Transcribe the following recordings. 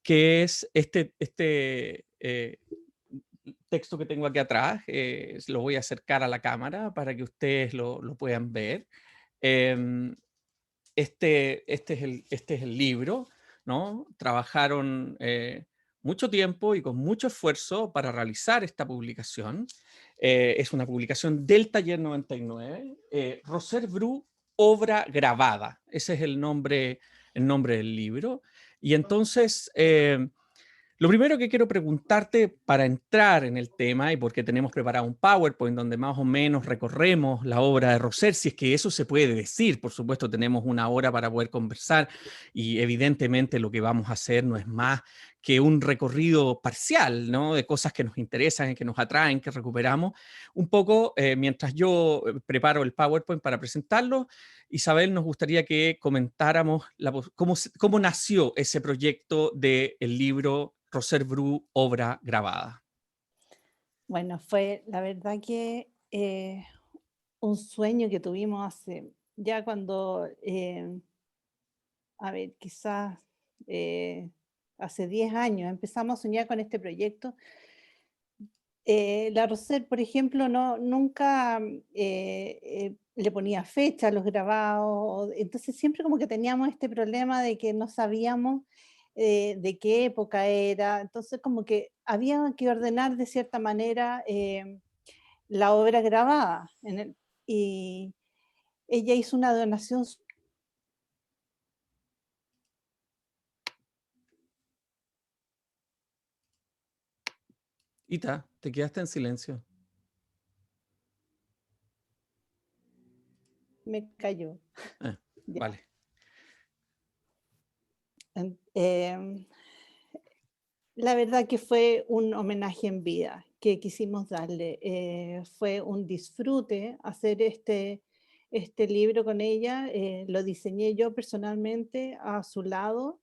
que es texto que tengo aquí atrás. Lo voy a acercar a la cámara para que ustedes lo puedan ver. Em, este es el libro, ¿no? Trabajaron mucho tiempo y con mucho esfuerzo para realizar esta publicación. Es una publicación del Taller 99, Roser Bru, obra grabada. Ese es el nombre del libro. Y entonces, lo primero que quiero preguntarte para entrar en el tema, y porque tenemos preparado un PowerPoint donde más o menos recorremos la obra de Roser, si es que eso se puede decir, por supuesto tenemos una hora para poder conversar y evidentemente lo que vamos a hacer no es más que un recorrido parcial, ¿no? De cosas que nos interesan, que nos atraen, que recuperamos. Un poco, mientras yo preparo el PowerPoint para presentarlo, Isabel, nos gustaría que comentáramos cómo nació ese proyecto del libro Roser Bru, obra grabada. Bueno, fue la verdad que un sueño que tuvimos hace, ya cuando, a ver, quizás eh, hace 10 años empezamos a soñar con este proyecto. La Roser, por ejemplo, no, nunca le ponía fecha a los grabados, entonces siempre como que teníamos este problema de que no sabíamos de qué época era, entonces como que había que ordenar de cierta manera la obra grabada. Y ella hizo una donación. Ita, te quedaste en silencio. Me cayó. Ya. Vale. La verdad que fue un homenaje en vida que quisimos darle. Fue un disfrute hacer este libro con ella. Lo diseñé yo personalmente a su lado.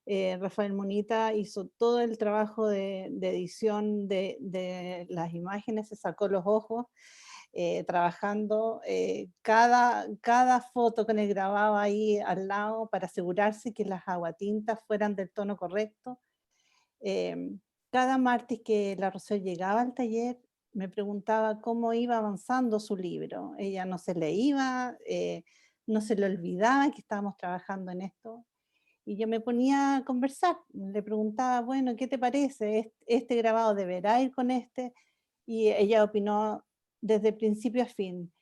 Rafael Munita hizo todo el trabajo de edición de las imágenes, se sacó los ojos trabajando cada foto con el grabado ahí al lado para asegurarse que las aguatintas fueran del tono correcto. Cada martes que la Rocío llegaba al taller, me preguntaba cómo iba avanzando su libro. Ella no se le iba, no se le olvidaba que estábamos trabajando en esto. Y yo me ponía a conversar, le preguntaba, bueno, ¿qué te parece? ¿Este grabado deberá ir con este? Y ella opinó desde principio a fin.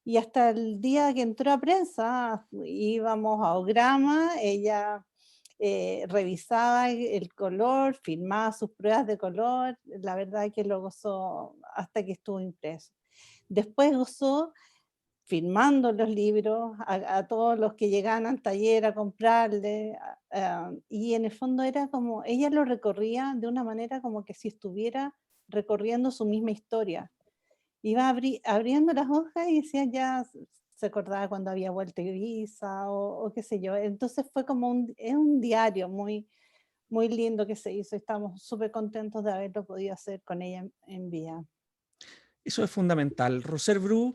Y hasta el día que entró a prensa, íbamos a Ograma, ella revisaba el color, filmaba sus pruebas de color, la verdad que lo gozó hasta que estuvo impreso. Después gozó firmando los libros a todos los que llegaban al taller a comprarle, y en el fondo era como, ella lo recorría de una manera como que si estuviera recorriendo su misma historia. Iba abriendo las hojas y decía ya se acordaba cuando había vuelto a Ibiza o qué sé yo. Entonces fue como es un diario muy, muy lindo que se hizo. Estamos súper contentos de haberlo podido hacer con ella en vida. Eso es fundamental. Roser Bru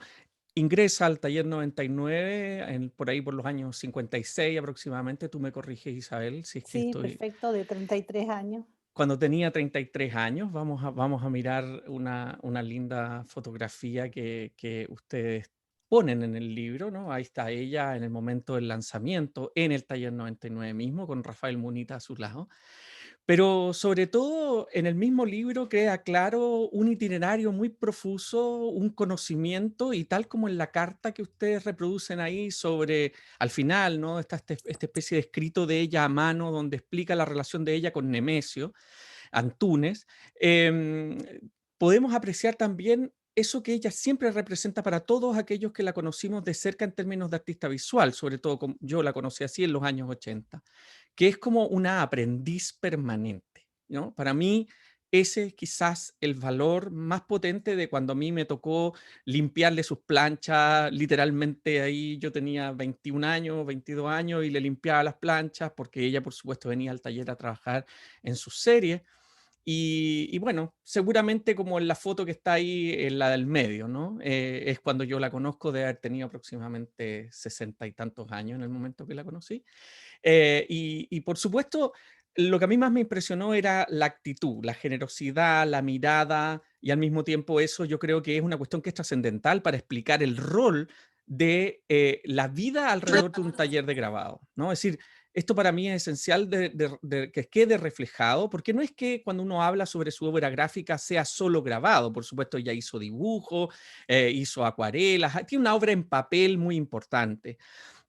ingresa al taller 99 por ahí por los años 56 aproximadamente. Tú me corriges, Isabel, si es que Sí, estoy. perfecto, de 33 años. Cuando tenía 33 años, vamos a mirar una linda fotografía que ustedes ponen en el libro, ¿no? Ahí está ella en el momento del lanzamiento, en el taller 99 mismo, con Rafael Munita a su lado. Pero sobre todo en el mismo libro queda claro un itinerario muy profuso, un conocimiento y tal como en la carta que ustedes reproducen ahí sobre, al final, ¿no? Está esta especie de escrito de ella a mano donde explica la relación de ella con Nemesio Antunes, em, podemos apreciar también eso que ella siempre representa para todos aquellos que la conocimos de cerca en términos de artista visual, sobre todo como yo la conocí así en los años 80, que es como una aprendiz permanente, ¿no? Para mí, ese es quizás el valor más potente de cuando a mí me tocó limpiarle sus planchas, literalmente ahí yo tenía 21 años, 22 años y le limpiaba las planchas porque ella, por supuesto, venía al taller a trabajar en sus series y bueno, seguramente como en la foto que está ahí, en la del medio, ¿no? Es cuando yo la conozco, de haber tenido aproximadamente 60 y tantos años en el momento que la conocí. Y por supuesto, Lo que a mí más me impresionó era la actitud, la generosidad, la mirada y al mismo tiempo eso yo creo que es una cuestión que es trascendental para explicar el rol de la vida alrededor de un taller de grabado, ¿no? Es decir, esto para mí es esencial de que quede reflejado, porque no es que cuando uno habla sobre su obra gráfica sea solo grabado, por supuesto ella hizo dibujo, hizo acuarelas, tiene una obra en papel muy importante,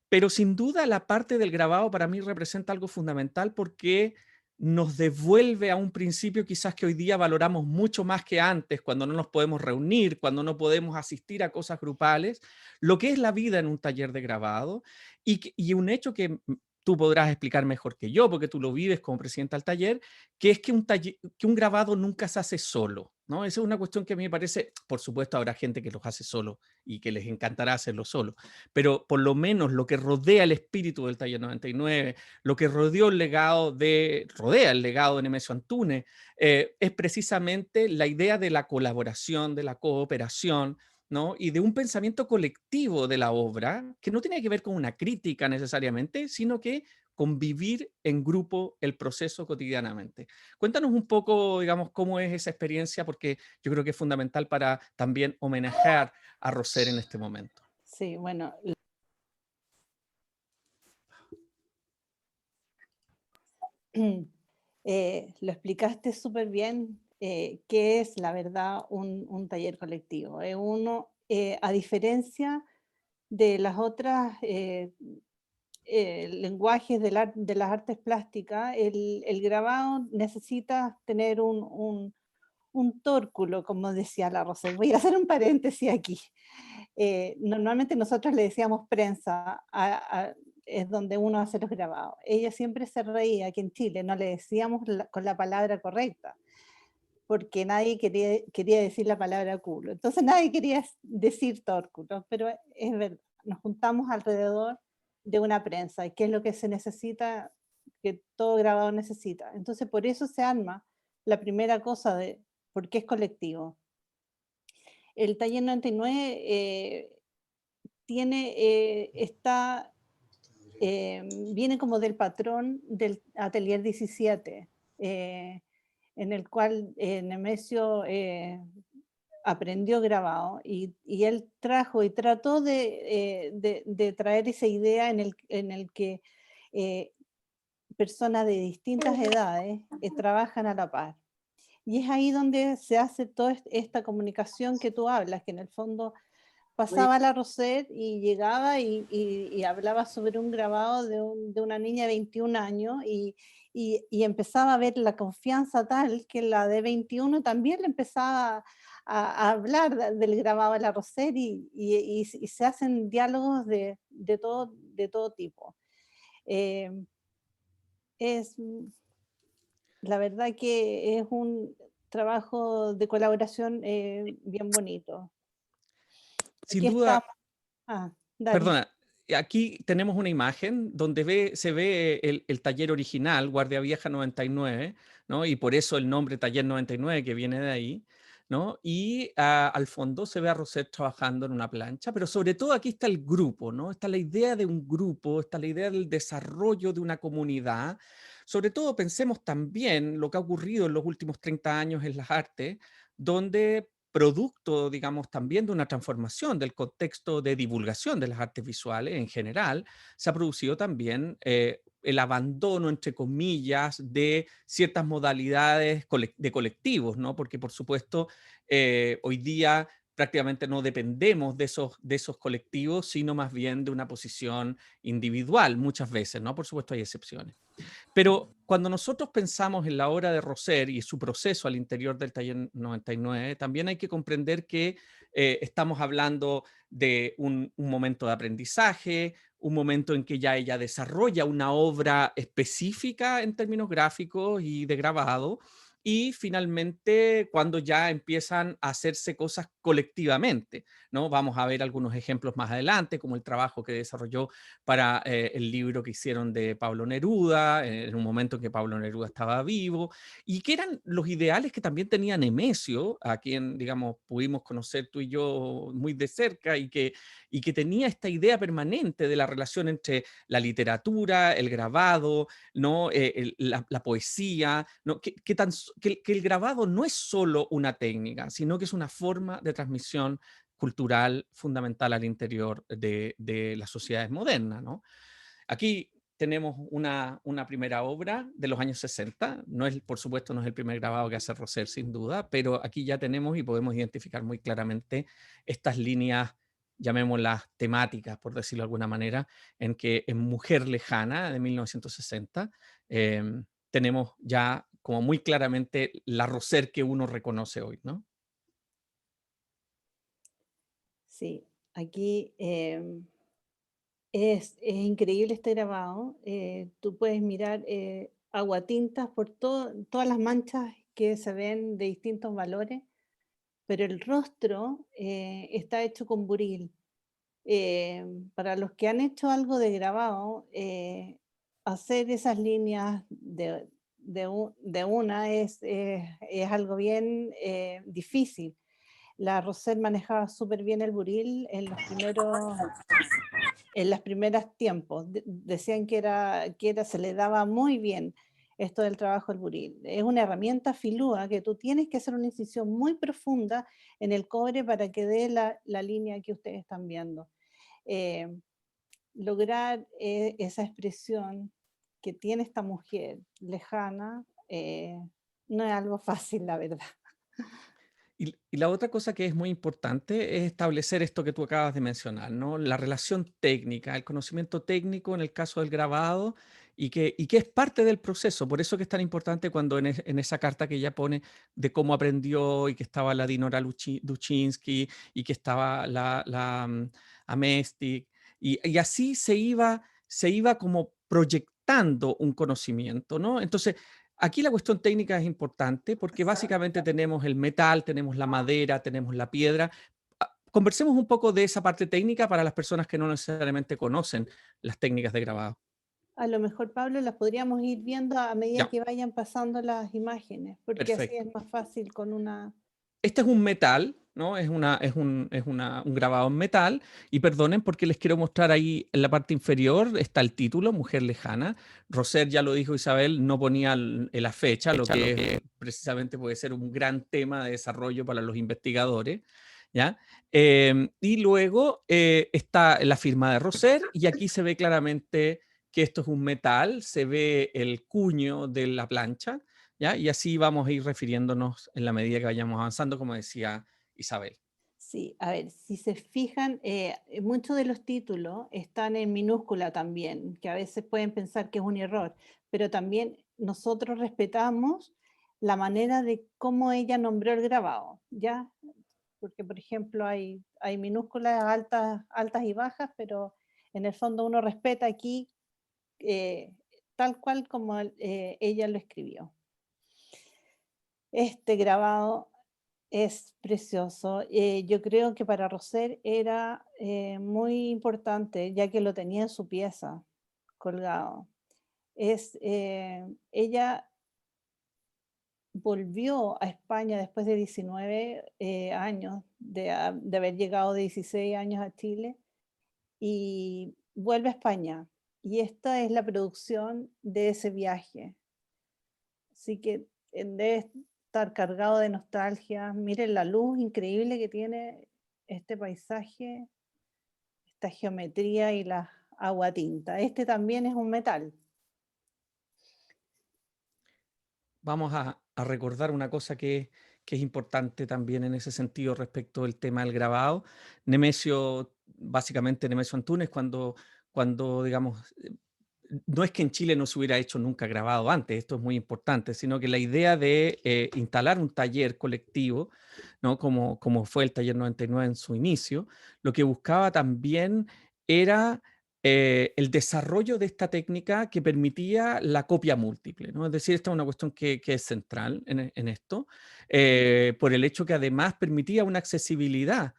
pero sin duda la parte del grabado para mí representa algo fundamental porque nos devuelve a un principio quizás que hoy día valoramos mucho más que antes, cuando no nos podemos reunir, cuando no podemos asistir a cosas grupales, lo que es la vida en un taller de grabado y un hecho que tú podrás explicar mejor que yo, porque tú lo vives como presidenta del taller, que es que que un grabado nunca se hace solo, ¿no? Esa es una cuestión que a mí me parece, por supuesto habrá gente que los hace solo y que les encantará hacerlo solo, pero por lo menos lo que rodea el espíritu del Taller 99, lo que rodea el legado de Nemesio Antunes, es precisamente la idea de la colaboración, de la cooperación, ¿no? Y de un pensamiento colectivo de la obra, que no tiene que ver con una crítica necesariamente, sino que convivir en grupo el proceso cotidianamente. Cuéntanos un poco, digamos, cómo es esa experiencia, porque yo creo que es fundamental para también homenajear a Roser en este momento. Sí, bueno, lo explicaste súper bien, qué es la verdad un taller colectivo. Uno, a diferencia de las otras lenguajes de las artes plásticas, el grabado necesita tener un tórculo, como decía la Rosa. Voy a hacer un paréntesis aquí. Normalmente nosotros le decíamos prensa, es donde uno hace los grabados. Ella siempre se reía aquí en Chile, no le decíamos con la palabra correcta, porque nadie quería decir la palabra culo. Entonces nadie quería decir tórculo, pero es verdad, nos juntamos alrededor de una prensa, y qué es lo que se necesita, que todo grabado necesita. Entonces por eso se arma la primera cosa de por qué es colectivo. El taller 99 viene como del patrón del Atelier 17, en el cual Nemesio aprendió grabado y él trajo y trató de traer esa idea en el que eh, personas de distintas edades trabajan a la par. Y es ahí donde se hace toda esta comunicación que tú hablas, que en el fondo pasaba la Roset y llegaba y hablaba sobre un grabado de una niña de 21 años y empezaba a ver la confianza tal que la de 21 también le empezaba a hablar del grabado de la Roset y se hacen diálogos de todo tipo. Eh, es la verdad que es un trabajo de colaboración bien bonito. Sin Aquí estamos. duda, Ah, dale. perdona, aquí tenemos una imagen donde se ve el taller original, Guardia Vieja 99, ¿no? Y por eso el nombre Taller 99 que viene de ahí, ¿no? Y al fondo se ve a Roset trabajando en una plancha, pero sobre todo aquí está el grupo, ¿no? Está la idea de un grupo, está la idea del desarrollo de una comunidad. Sobre todo pensemos también lo que ha ocurrido en los últimos 30 años en las artes, donde producto, digamos, también de una transformación del contexto de divulgación de las artes visuales en general, se ha producido también el abandono, entre comillas, de ciertas modalidades de colectivos, ¿no? Porque, por supuesto, hoy día prácticamente no dependemos de esos colectivos, sino más bien de una posición individual muchas veces, ¿no? Por supuesto hay excepciones. Pero cuando nosotros pensamos en la obra de Roser y su proceso al interior del taller 99, también hay que comprender que estamos hablando de un momento de aprendizaje, un momento en que ya ella desarrolla una obra específica en términos gráficos y de grabado, y finalmente cuando ya empiezan a hacerse cosas colectivamente, ¿no? Vamos a ver algunos ejemplos más adelante, como el trabajo que desarrolló para el libro que hicieron de Pablo Neruda, en un momento en que Pablo Neruda estaba vivo, y que eran los ideales que también tenía Nemesio, a quien, digamos, pudimos conocer tú y yo muy de cerca, y que tenía esta idea permanente de la relación entre la literatura, el grabado, ¿no? La poesía, ¿no? Que el grabado no es solo una técnica, sino que es una forma de transmisión cultural fundamental al interior de las sociedades modernas, ¿no? Aquí tenemos una primera obra de los años 60. No es, por supuesto, no es el primer grabado que hace Rosser, sin duda, pero aquí ya tenemos y podemos identificar muy claramente estas líneas, llamémoslas temáticas, por decirlo de alguna manera, en que en Mujer Lejana, de 1960, tenemos ya como muy claramente la Rosser que uno reconoce hoy, ¿no? Sí, aquí es increíble este grabado. Tú puedes mirar aguatintas por todas las manchas que se ven de distintos valores, pero el rostro está hecho con buril. Para los que han hecho algo de grabado, hacer esas líneas de una es algo bien difícil. La Rosette manejaba súper bien el buril en las primeras tiempos. Decían se le daba muy bien esto del trabajo del buril. Es una herramienta filúa que tú tienes que hacer una incisión muy profunda en el cobre para que dé la línea que ustedes están viendo. Eh, Lograr esa expresión que tiene esta mujer lejana no es algo fácil, la verdad. Y la otra cosa que es muy importante es establecer esto que tú acabas de mencionar, ¿no? La relación técnica, el conocimiento técnico en el caso del grabado y que es parte del proceso. Por eso que es tan importante cuando en esa carta que ella pone de cómo aprendió y que estaba la Dinora Duchinsky y que estaba Amestic y así se iba como proyectando un conocimiento, ¿no? Entonces, aquí la cuestión técnica es importante porque básicamente tenemos el metal, tenemos la madera, tenemos la piedra. Conversemos un poco de esa parte técnica para las personas que no necesariamente conocen las técnicas de grabado. A lo mejor, Pablo, las podríamos ir viendo a medida Ya, que vayan pasando las imágenes, porque así es perfecto. más fácil con una... Este es un metal, ¿no? Es un grabado en metal. Y perdonen porque les quiero mostrar ahí en la parte inferior está el título, Mujer Lejana. Roser, ya lo dijo Isabel, no ponía la fecha, lo que precisamente puede ser un gran tema de desarrollo para los investigadores. ¿Ya? Y luego está la firma de Roser y aquí se ve claramente que esto es un metal, se ve el cuño de la plancha, ¿ya? Y así vamos a ir refiriéndonos en la medida que vayamos avanzando, como decía Isabel. Sí, a ver, si se fijan, muchos de los títulos están en minúscula también, que a veces pueden pensar que es un error, pero también nosotros respetamos la manera de cómo ella nombró el grabado, ¿ya? Porque, por ejemplo, hay minúsculas altas y bajas, pero en el fondo uno respeta aquí tal cual como ella lo escribió. Este grabado es precioso. Yo creo que para Roser era muy importante, ya que lo tenía en su pieza colgado. Ella volvió a España después de 19 años, de haber llegado de 16 años a Chile, y vuelve a España. Y esta es la producción de ese viaje. Así que debe estar cargado de nostalgia. Miren la luz increíble que tiene este paisaje, esta geometría y la agua tinta. Este también es un metal. Vamos a recordar una cosa que es importante también en ese sentido respecto del tema del grabado. Básicamente Nemesio Antunes, cuando digamos, no es que en Chile no se hubiera hecho nunca grabado antes, esto es muy importante, sino que la idea de instalar un taller colectivo, ¿no? Como fue el Taller 99 en su inicio, lo que buscaba también era el desarrollo de esta técnica que permitía la copia múltiple, ¿no? Es decir, esta es una cuestión que es central en esto, por el hecho que además permitía una accesibilidad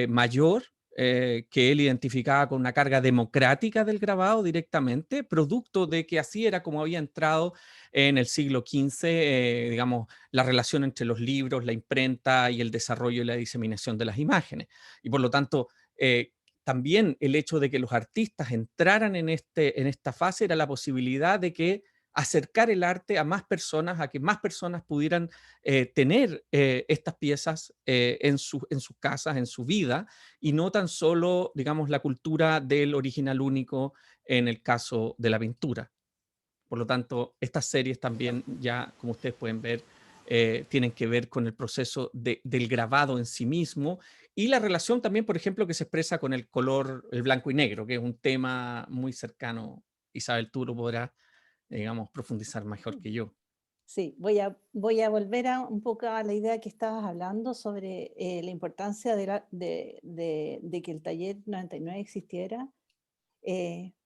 mayor, que él identificaba con una carga democrática del grabado directamente, producto de que así era como había entrado en el siglo XV, digamos, la relación entre los libros, la imprenta y el desarrollo y la diseminación de las imágenes. Y por lo tanto, también el hecho de que los artistas entraran en esta fase era la posibilidad de que acercar el arte a más personas, a que más personas pudieran tener estas piezas en sus casas, en su vida, y no tan solo, digamos, la cultura del original único en el caso de la pintura. Por lo tanto, estas series también ya, como ustedes pueden ver, tienen que ver con el proceso del grabado en sí mismo y la relación también, por ejemplo, que se expresa con el color, el blanco y negro, que es un tema muy cercano. Isabel, tú lo podrás, digamos, profundizar mejor que yo. Sí, voy a volver un poco a la idea que estabas hablando sobre la importancia de que el taller 99 existiera,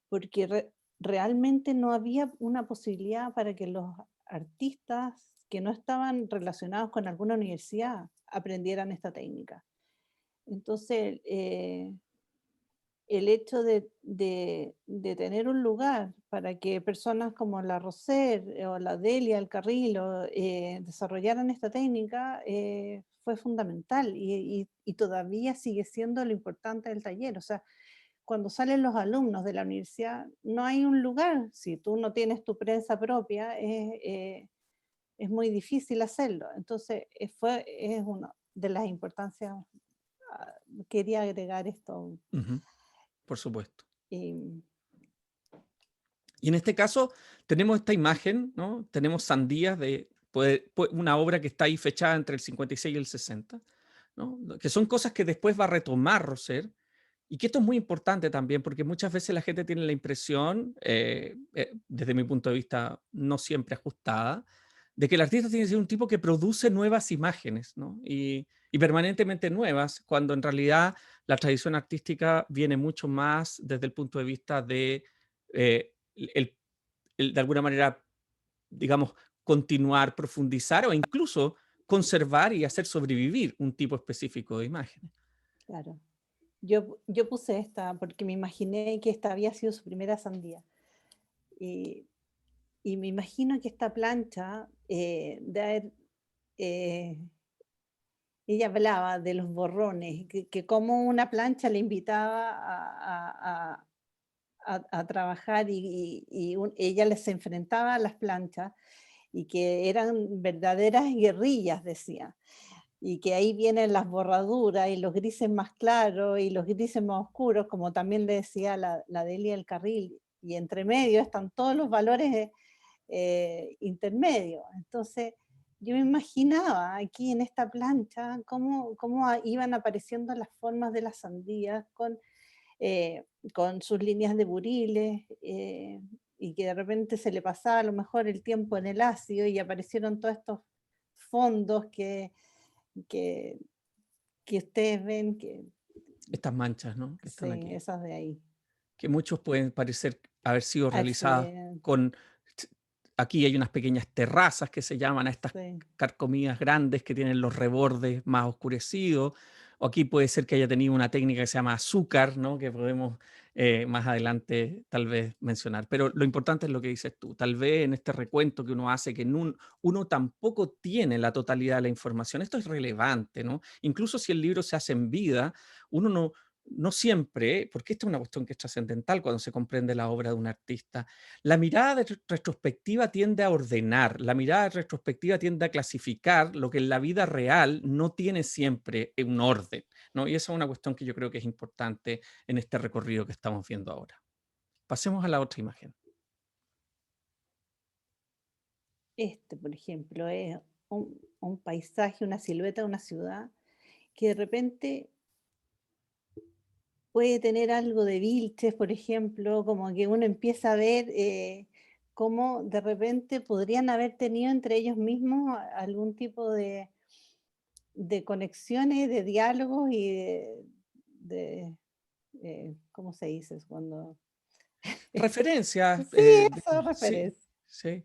porque realmente no había una posibilidad para que los artistas que no estaban relacionados con alguna universidad aprendieran esta técnica. Entonces, el hecho de tener un lugar para que personas como la Roser o la Delia, el Carrilo, desarrollaran esta técnica fue fundamental y todavía sigue siendo lo importante del taller. O sea, cuando salen los alumnos de la universidad, no hay un lugar. Si tú no tienes tu prensa propia, es muy difícil hacerlo. Entonces, es una de las importancias. Quería agregar esto. Ujú, por supuesto. Y, Y en este caso tenemos esta imagen, ¿no? Tenemos Sandías de una obra que está ahí fechada entre el 56 y el 60, ¿no? Que son cosas que después va a retomar Rosser, y que esto es muy importante también, porque muchas veces la gente tiene la impresión, desde mi punto de vista no siempre ajustada, de que el artista tiene que ser un tipo que produce nuevas imágenes, ¿no? Y permanentemente nuevas, cuando en realidad la tradición artística viene mucho más desde el punto de vista de, el, de alguna manera, digamos, continuar, profundizar o incluso conservar y hacer sobrevivir un tipo específico de imágenes. claro. Yo puse esta porque me imaginé que esta había sido su primera sandía. Y, y me imagino que esta plancha, eh, ella hablaba de los borrones, que como una plancha le invitaba a trabajar ella les enfrentaba a las planchas y que eran verdaderas guerrillas, decía. Y que ahí vienen las borraduras y los grises más claros y los grises más oscuros, como también le decía la Delia del Carril, y entre medio están todos los valores intermedios. Entonces, yo me imaginaba aquí en esta plancha cómo iban apareciendo las formas de las sandías con sus líneas de buriles, y que de repente se le pasaba a lo mejor el tiempo en el ácido y aparecieron todos estos fondos que, que ustedes ven que Estas manchas, ¿no? Que están sí, aquí. esas de ahí. Que muchos pueden parecer haber sido realizadas Accidente, con... Aquí hay unas pequeñas terrazas que se llaman a estas sí, carcomidas grandes que tienen los rebordes más oscurecidos. O aquí puede ser que haya tenido una técnica que se llama azúcar, ¿no? Que podemos más adelante tal vez mencionar. Pero lo importante es lo que dices tú. Tal vez en este recuento que uno hace, que uno tampoco tiene la totalidad de la información. Esto es relevante, ¿no? Incluso si el libro se hace en vida, uno no siempre, porque esta es una cuestión que es trascendental cuando se comprende la obra de un artista, la mirada retrospectiva tiende a ordenar, la mirada retrospectiva tiende a clasificar lo que en la vida real no tiene siempre un orden, ¿no? Y esa es una cuestión que yo creo que es importante en este recorrido que estamos viendo ahora. Pasemos a la otra imagen. este, por ejemplo, es un paisaje, una silueta de una ciudad que de repente puede tener algo de Vilches, por ejemplo, como que uno empieza a ver cómo de repente podrían haber tenido entre ellos mismos algún tipo de conexiones, de diálogos y ¿cómo se dice? Cuando Referencias, Sí, eso, sí, referencia. sí.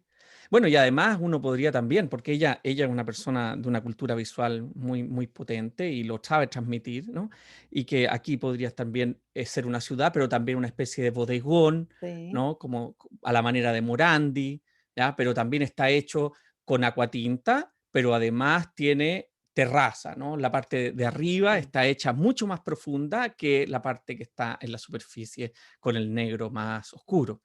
Bueno, y además uno podría también, porque ella es una persona de una cultura visual muy, muy potente y lo sabe transmitir, ¿no? Y que aquí podrías también ser una ciudad, pero también una especie de bodegón, Sí, ¿no? Como a la manera de Morandi, ¿ya? Pero también está hecho con acuatinta, pero además tiene terraza, ¿no? La parte de arriba sí. está hecha mucho más profunda que la parte que está en la superficie con el negro más oscuro.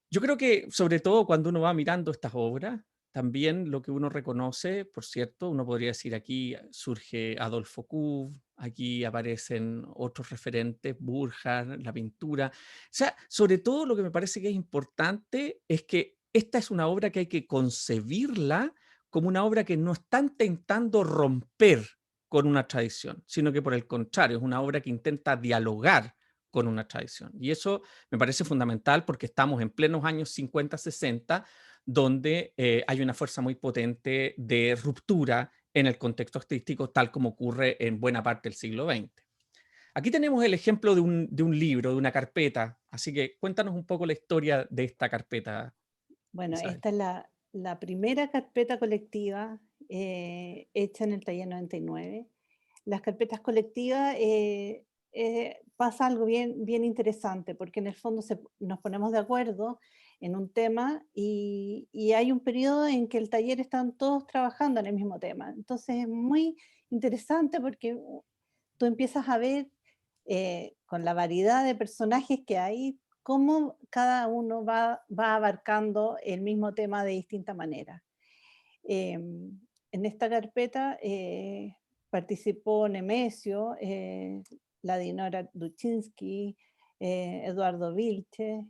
Yo creo que, sobre todo, cuando uno va mirando estas obras, también lo que uno reconoce, por cierto, uno podría decir aquí surge Adolfo Kuh, aquí aparecen otros referentes, Burjar, la pintura. O sea, sobre todo lo que me parece que es importante es que esta es una obra que hay que concebirla como una obra que no está intentando romper con una tradición, sino que por el contrario, es una obra que intenta dialogar con una tradición. Y eso me parece fundamental porque estamos en plenos años 50, 60, donde hay una fuerza muy potente de ruptura en el contexto artístico, tal como ocurre en buena parte del siglo XX. Aquí tenemos el ejemplo de un libro, de una carpeta, así que cuéntanos un poco la historia de esta carpeta, Bueno, Isabel. esta es la primera carpeta colectiva hecha en el taller 99. Las carpetas colectivas pasa algo bien interesante, porque en el fondo nos ponemos de acuerdo en un tema y hay un periodo en que el taller están todos trabajando en el mismo tema. Entonces es muy interesante porque tú empiezas a ver con la variedad de personajes que hay, cómo cada uno va abarcando el mismo tema de distinta manera. En esta carpeta participó Nemesio, la Dinora Duchinsky, Eduardo Vilche.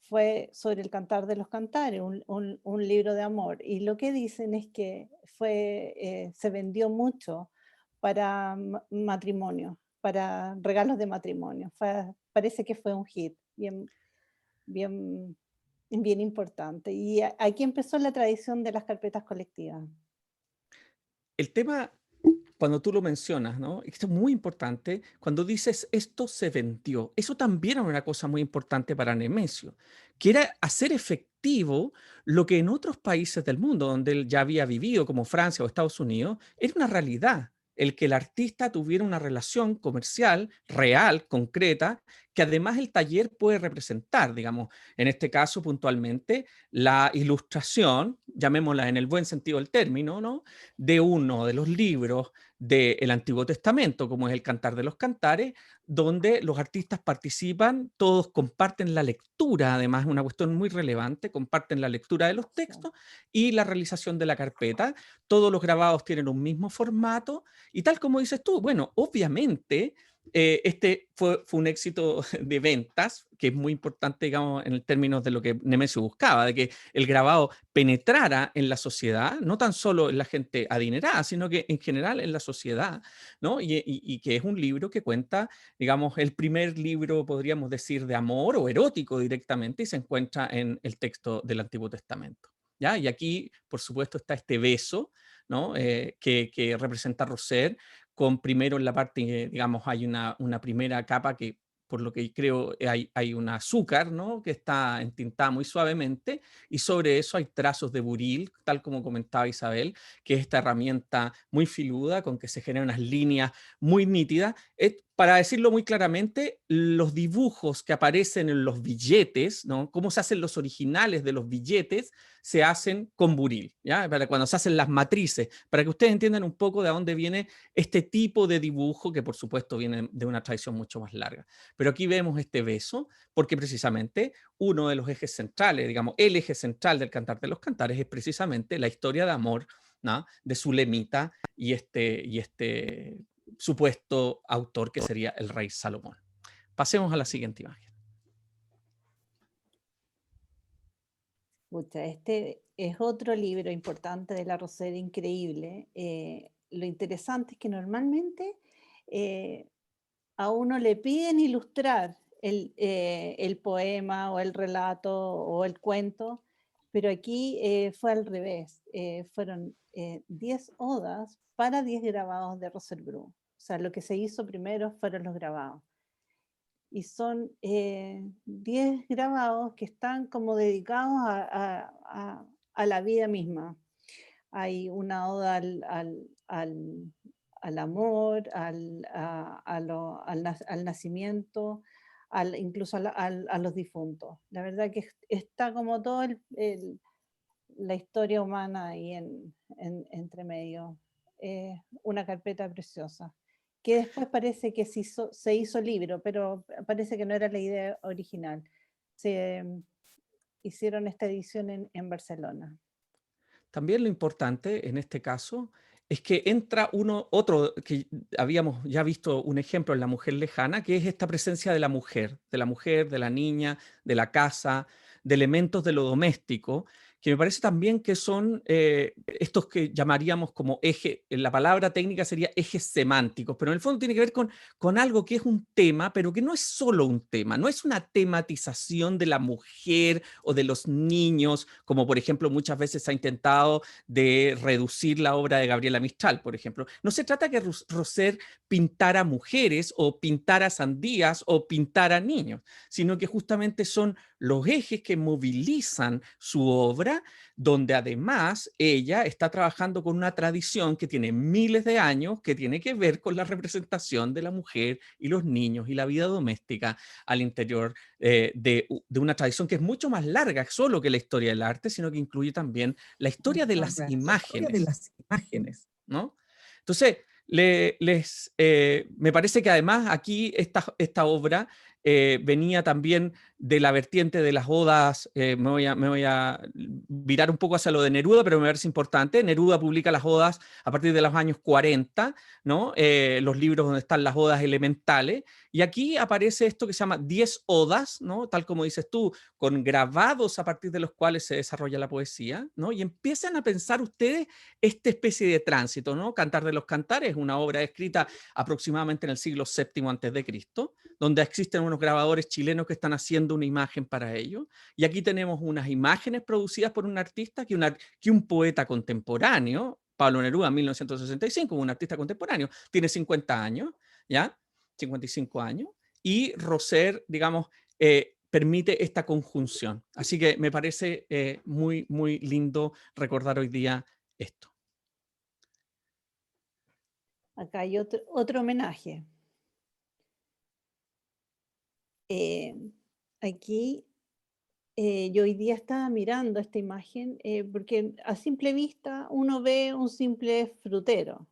Fue sobre el cantar de los cantares, un libro de amor. Y lo que dicen es que se vendió mucho para matrimonio, para regalos de matrimonio. Parece que fue un hit bien, bien importante. Y aquí empezó la tradición de las carpetas colectivas. El tema, cuando tú lo mencionas, ¿no? Esto es muy importante, cuando dices esto se vendió, eso también era una cosa muy importante para Nemesio, que era hacer efectivo lo que en otros países del mundo, donde él ya había vivido, como Francia o Estados Unidos, era una realidad. El que el artista tuviera una relación comercial real, concreta, que además el taller puede representar, digamos, en este caso puntualmente, la ilustración, llamémosla en el buen sentido del término, ¿no? De uno de los libros del Antiguo Testamento, como es el Cantar de los Cantares, donde los artistas participan, todos comparten la lectura, además es una cuestión muy relevante, comparten la lectura de los Sí, textos y la realización de la carpeta. Todos los grabados tienen un mismo formato y tal como dices tú, bueno, obviamente este fue un éxito de ventas, que es muy importante, digamos, en el términos de lo que Nemesio buscaba, de que el grabado penetrara en la sociedad, no tan solo en la gente adinerada, sino que en general en la sociedad, ¿no? Y que es un libro que cuenta, digamos, el primer libro, podríamos decir, de amor o erótico directamente, y se encuentra en el texto del Antiguo Testamento. ¿Ya? Y aquí, por supuesto, está este beso, ¿no? Que representa a Roser, con primero en la parte, digamos, hay una primera capa que por lo que creo hay un azúcar, ¿no? Que está entintada muy suavemente, y sobre eso hay trazos de buril, tal como comentaba Isabel, que es esta herramienta muy filuda con que se generan unas líneas muy nítidas. Para decirlo muy claramente, los dibujos que aparecen en los billetes, ¿no? Cómo se hacen los originales de los billetes, se hacen con buril, ¿ya? Para cuando se hacen las matrices, para que ustedes entiendan un poco de dónde viene este tipo de dibujo, que por supuesto viene de una tradición mucho más larga. Pero aquí vemos este beso, porque precisamente uno de los ejes centrales, digamos, el eje central del Cantar de los Cantares es precisamente la historia de amor, ¿no? De Sulemita y este supuesto autor que sería el rey Salomón. Pasemos a la siguiente imagen. pucha, este es otro libro importante de la Rosera, increíble. Lo interesante es que normalmente eh, a uno le piden ilustrar el poema o el relato o el cuento, pero aquí fue al revés. Fueron 10 odas para 10 grabados de Bru. O sea, lo que se hizo primero fueron los grabados. y son 10 grabados que están como dedicados a la vida misma. Hay una oda al amor, al nacimiento, incluso a los difuntos. La verdad que está como todo la historia humana ahí entre medio. Una carpeta preciosa, que después parece que se hizo libro, pero parece que no era la idea original. Se hicieron esta edición en Barcelona. También lo importante en este caso es que entra otro que habíamos ya visto un ejemplo en La mujer lejana, que es esta presencia de la mujer, de la niña, de la casa, de elementos de lo doméstico, que me parece también que son estos que llamaríamos como eje, la palabra técnica sería ejes semánticos, pero en el fondo tiene que ver con algo que es un tema, pero que no es solo un tema, no es una tematización de la mujer o de los niños, como por ejemplo muchas veces se ha intentado de reducir la obra de Gabriela Mistral, por ejemplo. No se trata que Rosser pintara mujeres o pintara sandías o pintara niños, sino que justamente son los ejes que movilizan su obra, donde además ella está trabajando con una tradición que tiene miles de años, que tiene que ver con la representación de la mujer y los niños y la vida doméstica al interior de una tradición que es mucho más larga solo que la historia del arte, sino que incluye también la historia de las imágenes, ¿no? Entonces, me parece que además aquí esta obra venía también de la vertiente de las odas, me voy a virar un poco hacia lo de Neruda, pero me parece importante. Neruda publica las odas a partir de los años 40, ¿no? Los libros donde están las odas elementales, y aquí aparece esto que se llama 10 odas, ¿no? Tal como dices tú, con grabados a partir de los cuales se desarrolla la poesía, ¿no? Y empiezan a pensar ustedes esta especie de tránsito, ¿no? Cantar de los Cantares, una obra escrita aproximadamente en el siglo VII antes de Cristo, donde existen unos grabadores chilenos que están haciendo una imagen para ello. Y aquí tenemos unas imágenes producidas por un artista que un poeta contemporáneo, Pablo Neruda, en 1965, un artista contemporáneo, tiene 50 años, ¿ya? 55 años, y Rosser, digamos, permite esta conjunción. Así que me parece muy, muy lindo recordar hoy día esto. Acá hay otro homenaje. Eh, Aquí yo hoy día estaba mirando esta imagen porque a simple vista uno ve un simple frutero,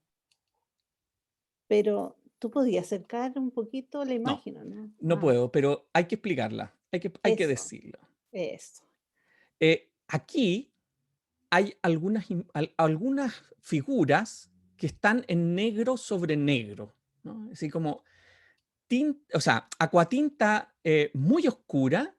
pero tú podías acercar un poquito la No, imagen, ¿o no? no puedo, pero hay que explicarla, hay que Eso, decirlo. eso. Aquí hay algunas figuras que están en negro sobre negro, ¿no? Así como o sea, acuatinta muy oscura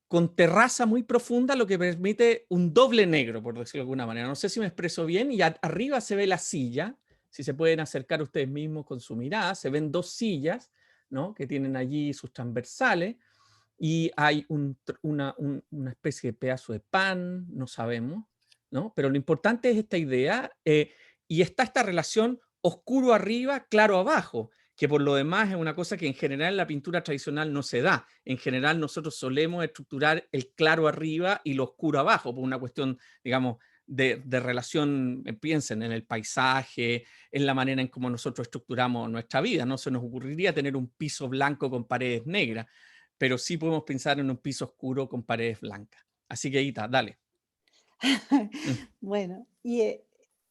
con terraza muy profunda, lo que permite un doble negro, por decirlo de alguna manera. No sé si me expreso bien, y arriba se ve la silla, si se pueden acercar ustedes mismos con su mirada, se ven dos sillas, ¿no? Que tienen allí sus transversales, y hay una especie de pedazo de pan, no sabemos, ¿no? Pero lo importante es esta idea, y está esta relación oscuro arriba, claro abajo, que por lo demás es una cosa que en general en la pintura tradicional no se da. En general nosotros solemos estructurar el claro arriba y lo oscuro abajo, por una cuestión, digamos, de relación, piensen en el paisaje, en la manera en cómo nosotros estructuramos nuestra vida. No se nos ocurriría tener un piso blanco con paredes negras, pero sí podemos pensar en un piso oscuro con paredes blancas. Así que, Ita, dale. Mm. Bueno, y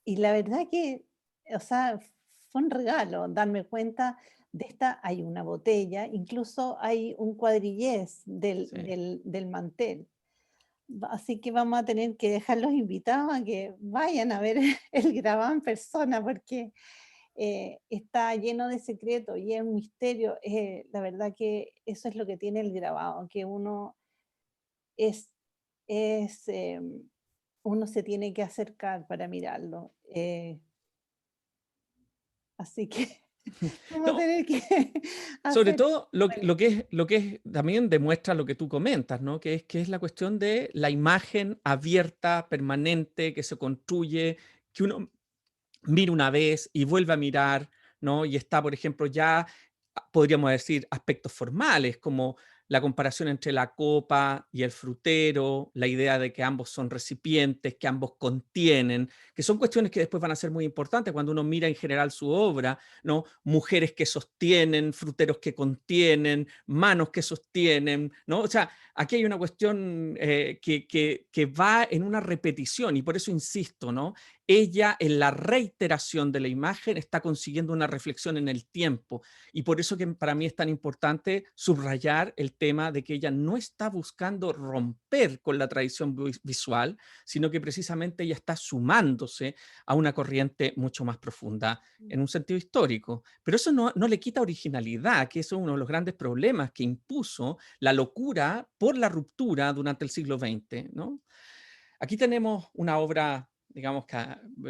la verdad que, o sea, fue un regalo darme cuenta de esta, hay una botella, incluso hay un cuadrillés Sí. del mantel. Así que vamos a tener que dejarlos invitados a que vayan a ver el grabado en persona, porque está lleno de secretos y es un misterio. La verdad que eso es lo que tiene el grabado, que es, es uno se tiene que acercar para mirarlo. Así que vamos a No, tener que sobre hacer. todo lo que es también demuestra lo que tú comentas, ¿no? Que es la cuestión de la imagen abierta, permanente, que se construye, que uno mira una vez y vuelve a mirar, ¿no? Y está, por ejemplo, ya podríamos decir, aspectos formales, como la comparación entre la copa y el frutero, la idea de que ambos son recipientes, que ambos contienen, que son cuestiones que después van a ser muy importantes cuando uno mira en general su obra, ¿no? Mujeres que sostienen, fruteros que contienen, manos que sostienen, ¿no? O sea, aquí hay una cuestión que va en una repetición y por eso insisto, ¿no? Ella en la reiteración de la imagen está consiguiendo una reflexión en el tiempo y por eso que para mí es tan importante subrayar el tema de que ella no está buscando romper con la tradición visual, sino que precisamente ella está sumándose a una corriente mucho más profunda en un sentido histórico. Pero eso no le quita originalidad, que eso es uno de los grandes problemas que impuso la locura por la ruptura durante el siglo XX, ¿no? Aquí tenemos una obra, digamos que,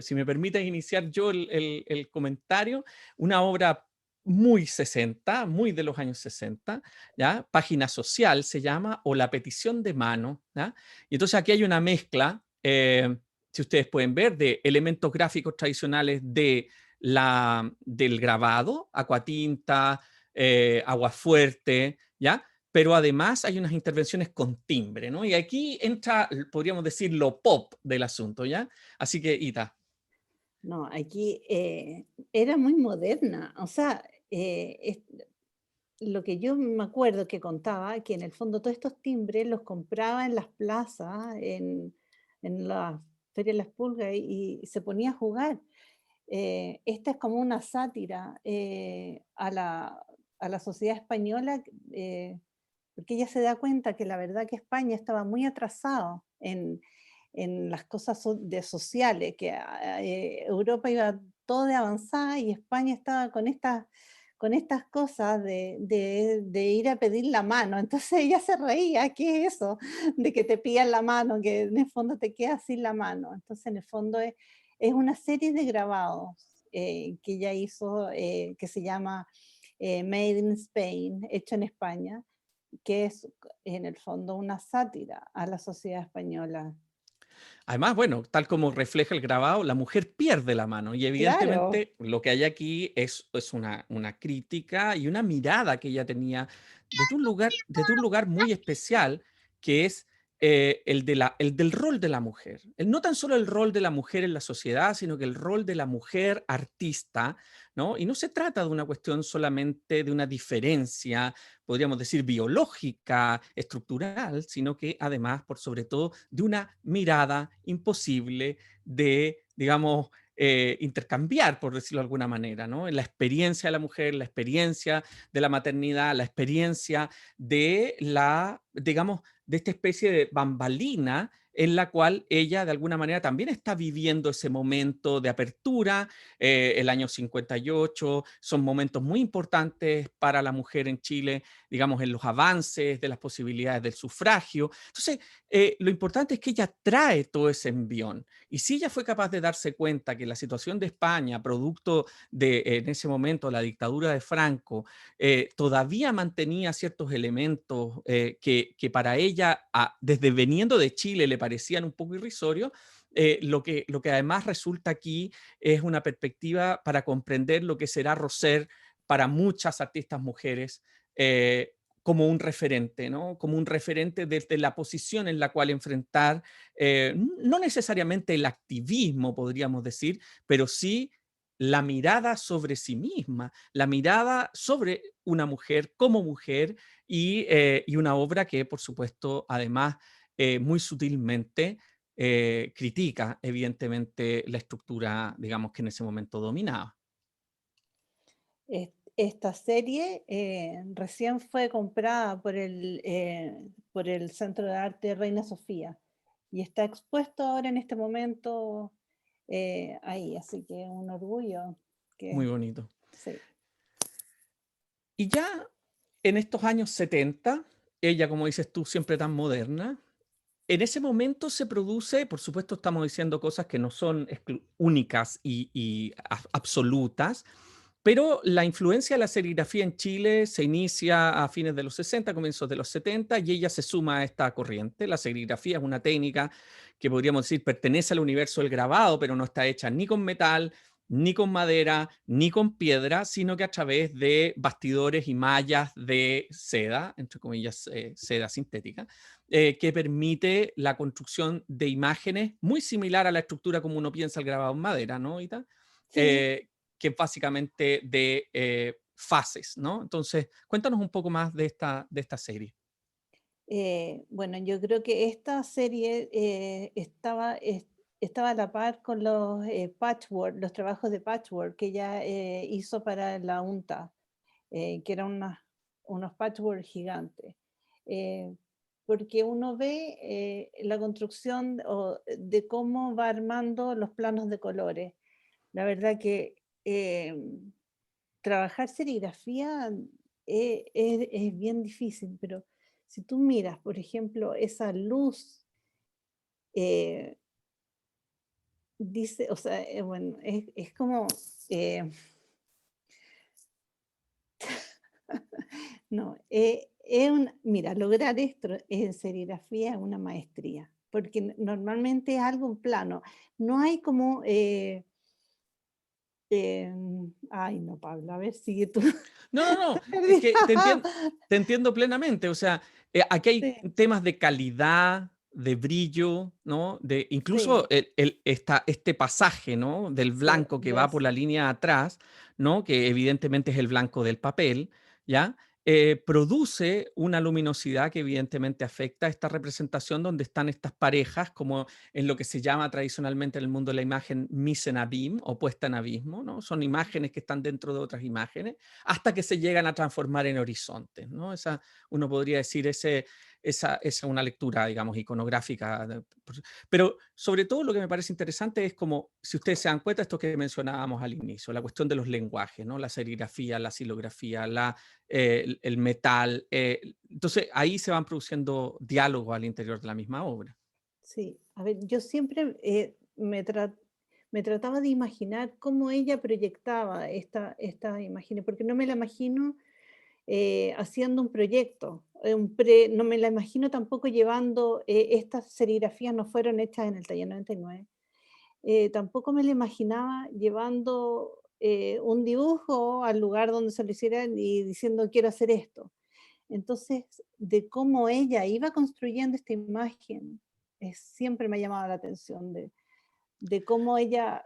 si me permites iniciar yo el comentario, una obra muy 60, muy de los años 60, ¿ya? Página social se llama, o La petición de mano, ¿ya? Y entonces aquí hay una mezcla, si ustedes pueden ver, de elementos gráficos tradicionales del grabado, acuatinta, agua fuerte, ¿ya? Pero además hay unas intervenciones con timbre, ¿no? Y aquí entra, podríamos decir, lo pop del asunto, ¿ya? Así que, Ita. No, aquí era muy moderna. O sea, lo que yo me acuerdo que contaba, que en el fondo todos estos timbres los compraba en las plazas, en la Feria de las Pulgas, y se ponía a jugar. Esta es como una sátira a la sociedad española, porque ella se da cuenta que la verdad que España estaba muy atrasado en las cosas sociales, que Europa iba todo de avanzada y España estaba con estas cosas de ir a pedir la mano. Entonces ella se reía, ¿qué es eso? De que te pidan la mano, que en el fondo te quedas sin la mano. Entonces en el fondo es una serie de grabados que ella hizo, que se llama Made in Spain, hecho en España, que es en el fondo una sátira a la sociedad española. Además, bueno, tal como refleja el grabado, la mujer pierde la mano y Claro, evidentemente lo que hay aquí es una crítica y una mirada que ella tenía desde un lugar muy especial, que es el del rol de la mujer. No tan solo el rol de la mujer en la sociedad, sino que el rol de la mujer artista, ¿no? Y no se trata de una cuestión solamente de una diferencia, podríamos decir, biológica, estructural, sino que además, por sobre todo, de una mirada imposible de, digamos, intercambiar, por decirlo de alguna manera, ¿no? En la experiencia de la mujer, la experiencia de la maternidad, la experiencia de digamos, de esta especie de bambalina en la cual ella de alguna manera también está viviendo ese momento de apertura, el año 58, son momentos muy importantes para la mujer en Chile, digamos, en los avances de las posibilidades del sufragio. Entonces, lo importante es que ella trae todo ese envión. Y si ella fue capaz de darse cuenta que la situación de España, producto de en ese momento la dictadura de Franco, todavía mantenía ciertos elementos que para ella, desde veniendo de Chile, le parecían un poco irrisorios, lo que además resulta aquí es una perspectiva para comprender lo que será Roser para muchas artistas mujeres, como un referente, ¿no? Como un referente desde la posición en la cual enfrentar, no necesariamente el activismo, podríamos decir, pero sí la mirada sobre sí misma, la mirada sobre una mujer como mujer y una obra que, por supuesto, además, muy sutilmente critica, evidentemente, la estructura, digamos, que en ese momento dominaba. esta serie recién fue comprada por el Centro de Arte Reina Sofía y está expuesto ahora en este momento ahí, así que un orgullo Muy que bonito. sí. Y ya en estos años 70, ella, como dices tú, siempre tan moderna, en ese momento se produce, por supuesto estamos diciendo cosas que no son únicas y absolutas, pero la influencia de la serigrafía en Chile se inicia a fines de los 60, comienzos de los 70, y ella se suma a esta corriente. La serigrafía es una técnica que podríamos decir pertenece al universo del grabado, pero no está hecha ni con metal, ni con madera, ni con piedra, sino que a través de bastidores y mallas de seda, entre comillas, seda sintética, que permite la construcción de imágenes muy similar a la estructura como uno piensa el grabado en madera, ¿no, Ita? Sí. Que es básicamente de fases, ¿no? Entonces, cuéntanos un poco más de esta serie. Bueno, yo creo que esta serie estaba a la par con los patchwork, los trabajos de patchwork que ella hizo para la UNTA, que eran unos patchwork gigantes. Eh, Porque uno ve la construcción de cómo va armando los planos de colores. La verdad que eh, trabajar serigrafía es bien difícil, pero si tú miras, por ejemplo, esa luz, eh, dice, o sea, bueno, es como, eh, no, mira, lograr esto en serigrafía es una maestría, porque normalmente es algo en plano, no hay como, ay no, Pablo, a ver, sigue tú. No, no, no, es Perdí. que te entiendo plenamente. O sea, aquí hay Sí, temas de calidad, de brillo, ¿no? De incluso sí, este pasaje, ¿no? Del sí, blanco que va por ves, la línea atrás, ¿no? Que evidentemente es el blanco del papel, ¿ya? Produce una luminosidad que evidentemente afecta a esta representación donde están estas parejas, como en lo que se llama tradicionalmente en el mundo de la imagen mise en abîme o puesta en abismo, ¿no? Son imágenes que están dentro de otras imágenes hasta que se llegan a transformar en horizontes, ¿no? Esa, uno podría decir, esa es una lectura, digamos, iconográfica. Pero sobre todo lo que me parece interesante es como, si ustedes se dan cuenta, esto que mencionábamos al inicio, la cuestión de los lenguajes, ¿no? La serigrafía, la silografía, el metal. Entonces ahí se van produciendo diálogos al interior de la misma obra. sí. A ver, yo siempre me trataba de imaginar cómo ella proyectaba esta imagen, porque no me la imagino haciendo un proyecto, no me la imagino tampoco llevando, estas serigrafías no fueron hechas en el taller 99, tampoco me la imaginaba llevando un dibujo al lugar donde se lo hicieran y diciendo quiero hacer esto. Entonces, de cómo ella iba construyendo esta imagen, siempre me ha llamado la atención de cómo ella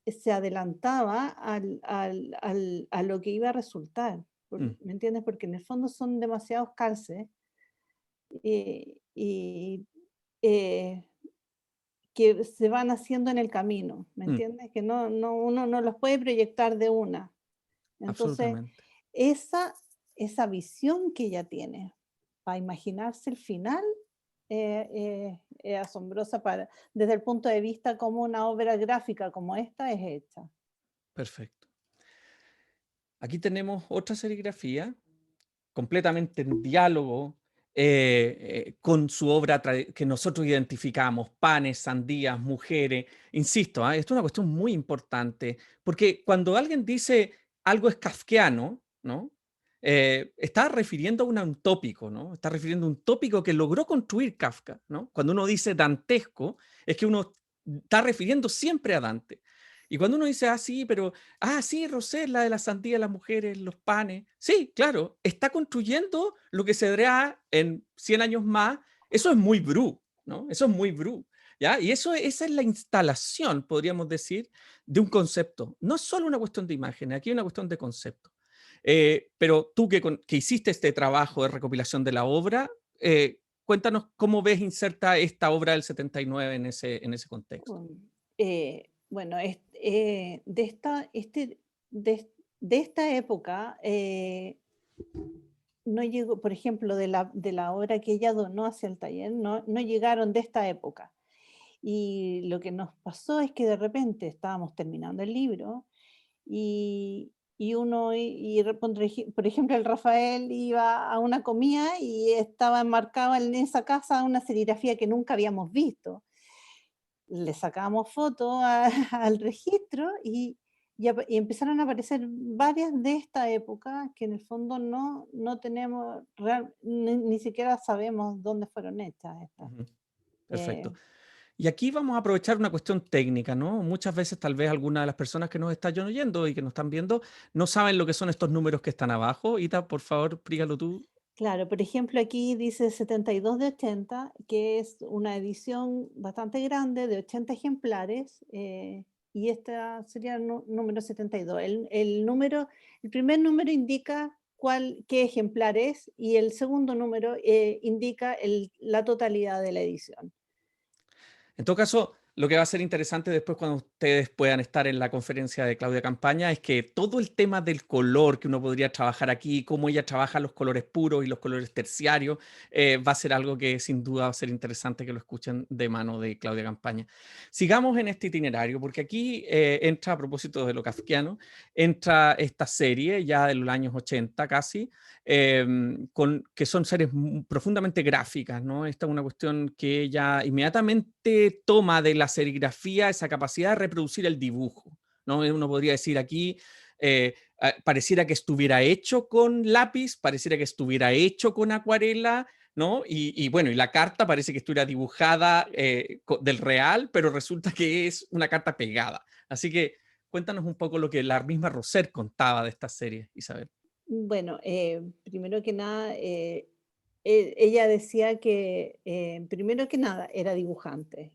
se adelantaba a lo que iba a resultar, Mm, ¿me entiendes? Porque en el fondo son demasiados calces y eh, que se van haciendo en el camino, ¿me mm, entiendes? Que uno no los puede proyectar de una. Entonces, absolutamente. esa, esa visión que ella tiene para imaginarse el final es asombrosa desde el punto de vista como una obra gráfica como esta es hecha. Perfecto. Aquí tenemos otra serigrafía completamente en diálogo con su obra que nosotros identificamos, panes, sandías, mujeres. Insisto, esto es una cuestión muy importante, porque cuando alguien dice algo es kafkiano, ¿no? Está refiriendo a un tópico, ¿no? Está refiriendo a un tópico que logró construir Kafka, ¿no? Cuando uno dice dantesco, es que uno está refiriendo siempre a Dante. Y cuando uno dice, ah, sí, pero sí, Rosé, la de la sandía, las mujeres, los panes. Sí, claro, está construyendo lo que se verá en 100 años más. Eso es muy Bru, ¿no? Eso es muy Bru, ¿ya? Y esa es la instalación, podríamos decir, de un concepto. No es solo una cuestión de imagen, aquí hay una cuestión de concepto. Pero tú que hiciste este trabajo de recopilación de la obra, cuéntanos cómo ves inserta esta obra del 79 en ese contexto. Bueno, de, de esta época no llegó, por ejemplo, de la obra que ella donó hacia el taller, no llegaron de esta época. Y lo que nos pasó es que de repente estábamos terminando el libro y uno, por ejemplo, el Rafael iba a una comida y estaba enmarcado en esa casa una serigrafía que nunca habíamos visto. Le sacamos foto al registro y empezaron a aparecer varias de esta época que en el fondo no tenemos, ni siquiera sabemos dónde fueron hechas estas. Ujú, Eh, perfecto. Y aquí vamos a aprovechar una cuestión técnica, ¿no? Muchas veces tal vez alguna de las personas que nos están oyendo y que nos están viendo no saben lo que son estos números que están abajo. Ita, por favor, explícalo tú. Claro, por ejemplo, aquí dice 72 de 80, que es una edición bastante grande de 80 ejemplares, y esta sería el número 72. El primer número indica qué ejemplar es y el segundo número indica la totalidad de la edición. En todo caso, lo que va a ser interesante después cuando ustedes puedan estar en la conferencia de Claudia Campaña es que todo el tema del color que uno podría trabajar aquí, cómo ella trabaja los colores puros y los colores terciarios, va a ser algo que sin duda va a ser interesante que lo escuchen de mano de Claudia Campaña. Sigamos en este itinerario, porque aquí entra, a propósito de lo kafkiano, entra esta serie ya de los años 80 casi, que son series profundamente gráficas, ¿no? Esta es una cuestión que ella inmediatamente toma de la serigrafía esa capacidad de reproducir el dibujo, ¿no? Uno podría decir aquí, pareciera que estuviera hecho con lápiz, pareciera que estuviera hecho con acuarela, ¿no? Y bueno, y la carta parece que estuviera dibujada del real, pero resulta que es una carta pegada. Así que cuéntanos un poco lo que la misma Roser contaba de esta serie, Isabel. Bueno, primero que nada, ella decía que, primero que nada, era dibujante,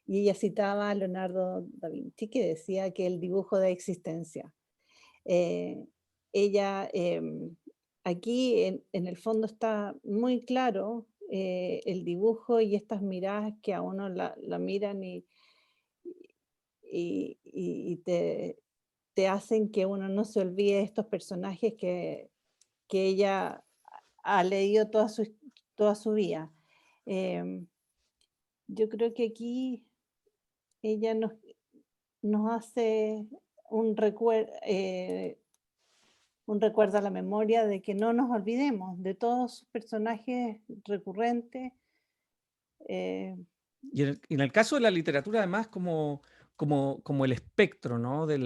y ella citaba a Leonardo da Vinci, que decía que el dibujo da existencia. Eh, ella, aquí en el fondo está muy claro el dibujo y estas miradas que a uno la miran y te hacen que uno no se olvide de estos personajes que ella ha leído toda su vida. Em, yo creo que aquí ella nos hace un un recuerdo a la memoria de que no nos olvidemos de todos sus personajes recurrentes. eh, Y en el caso de la literatura, además, como el espectro, ¿no? De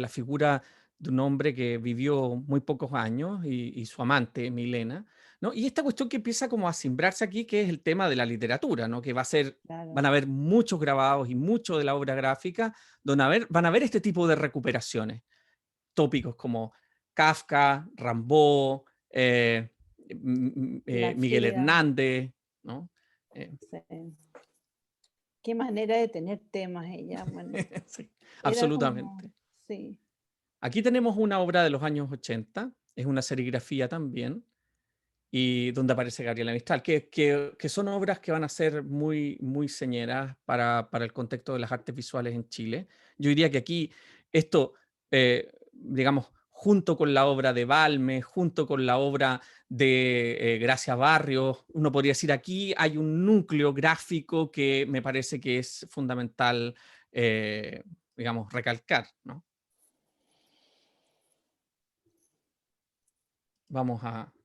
la figura de un hombre que vivió muy pocos años y su amante, Milena, ¿no? Y esta cuestión que empieza como a simbrarse aquí, que es el tema de la literatura, ¿no? Que van claro, a haber muchos grabados y mucho de la obra gráfica, donde van a haber este tipo de recuperaciones, tópicos como Kafka, Rimbaud, la Miguel Frida, Hernández, ¿no? Eh, sí. Qué manera de tener temas ella, bueno, sí, era como, absolutamente. sí, Aquí tenemos una obra de los años 80, es una serigrafía también, y donde aparece Gabriela Mistral, que son obras que van a ser muy, muy señeras para el contexto de las artes visuales en Chile. Yo diría que aquí esto, digamos, junto con la obra de Balmes, junto con la obra de Gracia Barrios, uno podría decir aquí hay un núcleo gráfico que me parece que es fundamental, digamos, recalcar, ¿no?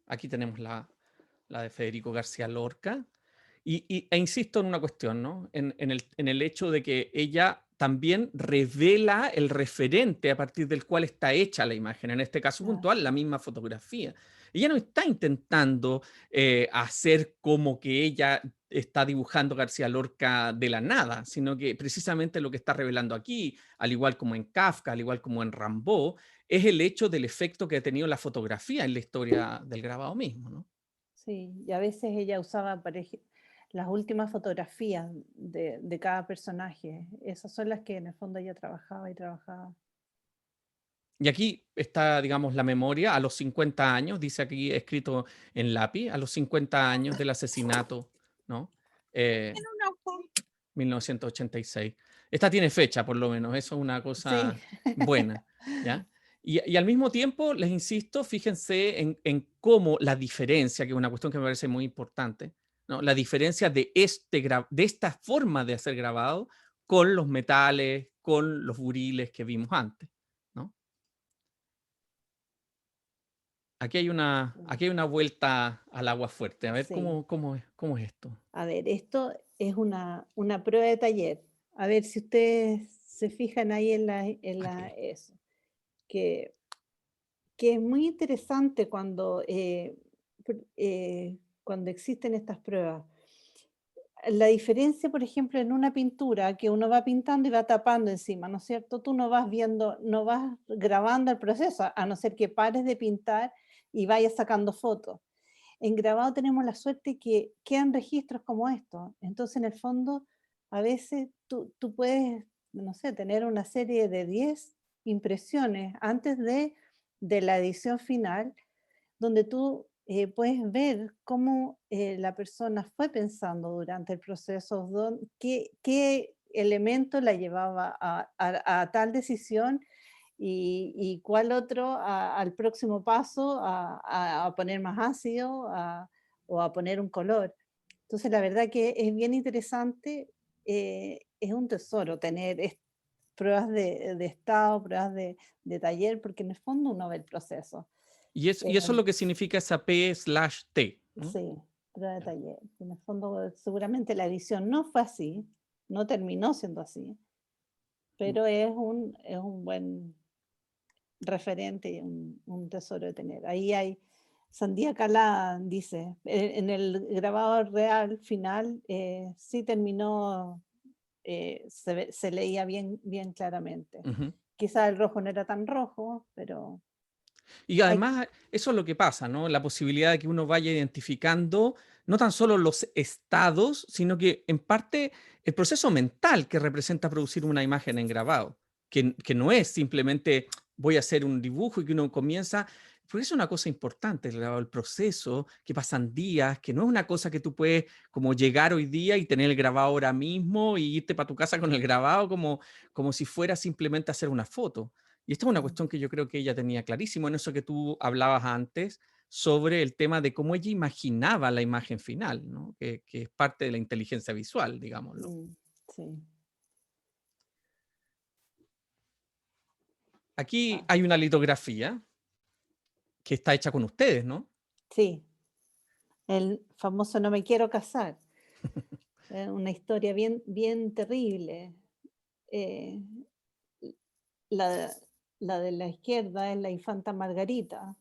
Aquí tenemos la de Federico García Lorca, e insisto en una cuestión, ¿no? En el hecho de que ella también revela el referente a partir del cual está hecha la imagen, en este caso ah, puntual, la misma fotografía. Ella no está intentando hacer como que ella está dibujando García Lorca de la nada, sino que precisamente lo que está revelando aquí, al igual como en Kafka, al igual como en Rimbaud, es el hecho del efecto que ha tenido la fotografía en la historia del grabado mismo, ¿no? sí, y a veces ella usaba las últimas fotografías de cada personaje. Esas son las que en el fondo ella trabajaba y trabajaba. Y aquí está, digamos, la memoria a los 50 años, dice aquí escrito en lápiz, a los 50 años del asesinato, ¿no? Eh, 1986. Esta tiene fecha, por lo menos, eso es una Sí, cosa buena, ¿ya? Y al mismo tiempo, les insisto, fíjense en cómo la diferencia, que es una cuestión que me parece muy importante, ¿no? La diferencia de esta forma de hacer grabado con los metales, con los buriles que vimos antes, ¿no? Aquí hay una vuelta al agua fuerte. A ver, sí. ¿cómo es esto? A ver, esto es una prueba de taller. A ver si ustedes se fijan ahí Ok. eso. Que, que es muy interesante cuando existen estas pruebas. la diferencia, por ejemplo, en una pintura que uno va pintando y va tapando encima, ¿no es cierto? Tú no vas viendo, no vas grabando el proceso, a no ser que pares de pintar y vayas sacando fotos. En grabado tenemos la suerte que quedan registros como estos. Entonces, en el fondo, a veces tú puedes, no sé, tener una serie de 10 impresiones antes de la edición final, donde tú puedes ver cómo la persona fue pensando durante el proceso, qué elemento la llevaba a tal decisión y cuál otro al próximo paso a poner más ácido o a poner un color. Entonces, la verdad que es bien interesante, es un tesoro tener pruebas de estado, pruebas de taller, porque en el fondo uno ve el proceso. Y eso es lo que significa esa P/T, ¿no? Sí, prueba de taller. En el fondo, seguramente la edición no fue así, no terminó siendo así, pero es un buen referente y un tesoro de tener. Ahí hay Sandía Calá, dice, en el grabado real final sí terminó, se leía bien, bien claramente. Ujú. Quizá el rojo no era tan rojo, pero Y hay, además, eso es lo que pasa, ¿no? La posibilidad de que uno vaya identificando no tan solo los estados, sino que en parte el proceso mental que representa producir una imagen en grabado, que no es simplemente voy a hacer un dibujo y que uno comienza, porque es una cosa importante, el grabado, el proceso, que pasan días, que no es una cosa que tú puedes como llegar hoy día y tener el grabado ahora mismo y irte para tu casa con el grabado como si fuera simplemente hacer una foto. Y esta es una mm, cuestión que yo creo que ella tenía clarísimo en eso que tú hablabas antes sobre el tema de cómo ella imaginaba la imagen final, ¿no? Que es parte de la inteligencia visual, digámoslo. mm, sí. Aquí Ah, hay una litografía que está hecha con ustedes, ¿no? sí, el famoso No me quiero casar. Una historia bien, bien terrible. Eh, la, la de la izquierda es la infanta Margarita,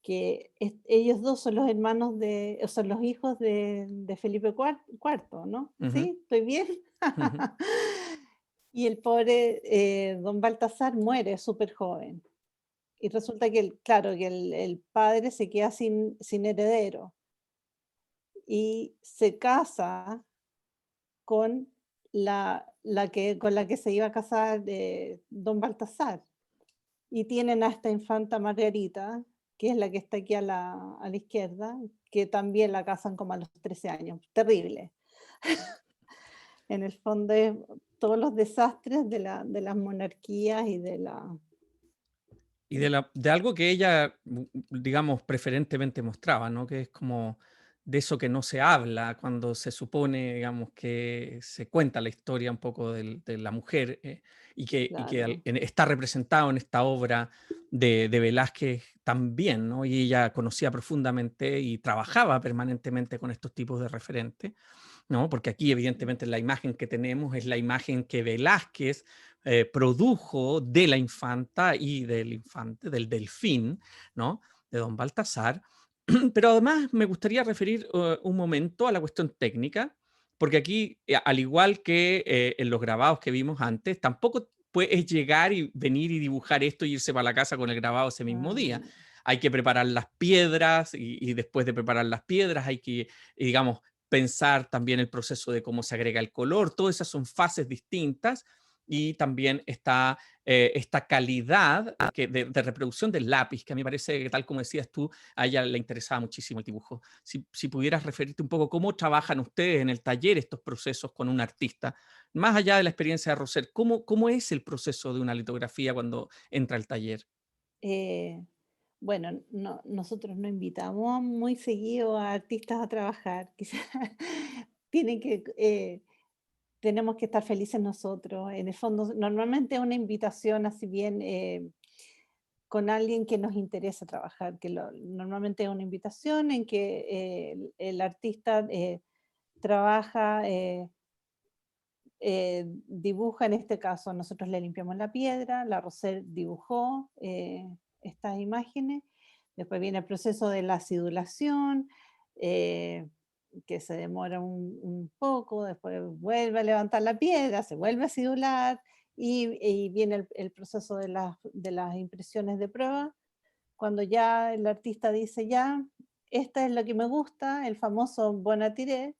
que ellos dos son los hermanos o son los hijos de Felipe cuarto, ¿no? Ujú, ¿Sí? ¿Estoy bien? ujú, Y el pobre don Baltasar muere súper joven. Y resulta que, claro, que el padre se queda sin heredero y se casa con con la que se iba a casar don Baltasar. Y tienen a esta infanta Margarita, que es la que está aquí a la izquierda, que también la casan como a los 13 años. Terrible. En el fondo es todos los desastres de las monarquías y de la... y de algo que ella, digamos, preferentemente mostraba, ¿no? Que es como de eso que no se habla cuando se supone, digamos, que se cuenta la historia un poco de la mujer y que Claro. está representado en esta obra de Velázquez también, ¿no? Y ella conocía profundamente y trabajaba permanentemente con estos tipos de referentes. ¿No? Porque aquí, evidentemente, la imagen que tenemos es la imagen que Velázquez produjo de la infanta y del infante, del delfín, ¿no? De don Baltasar. Pero además me gustaría referir un momento a la cuestión técnica, porque aquí, al igual que en los grabados que vimos antes, tampoco puedes llegar y venir y dibujar esto y irse para la casa con el grabado ese mismo día. Ah, Hay que preparar las piedras y después de preparar las piedras hay que, digamos, pensar también el proceso de cómo se agrega el color, todas esas son fases distintas y también está esta calidad de reproducción del lápiz, que a mí me parece que tal como decías tú, a ella le interesaba muchísimo el dibujo. Si pudieras referirte un poco cómo trabajan ustedes en el taller estos procesos con un artista, más allá de la experiencia de Roser, ¿cómo es el proceso de una litografía cuando entra al taller? eh, bueno, nosotros no invitamos muy seguido a artistas a trabajar. Quizás tienen que, tenemos que estar felices nosotros. En el fondo, normalmente es una invitación así bien con alguien que nos interesa trabajar, normalmente es una invitación en que el artista trabaja, dibuja en este caso, nosotros le limpiamos la piedra, la Roser dibujó estas imágenes, después viene el proceso de la acidulación, eh, que se demora un poco, después vuelve a levantar la piedra, se vuelve a simular y viene el proceso de las impresiones de prueba, cuando ya el artista dice ya, esta es lo que me gusta, el famoso bon à tirer,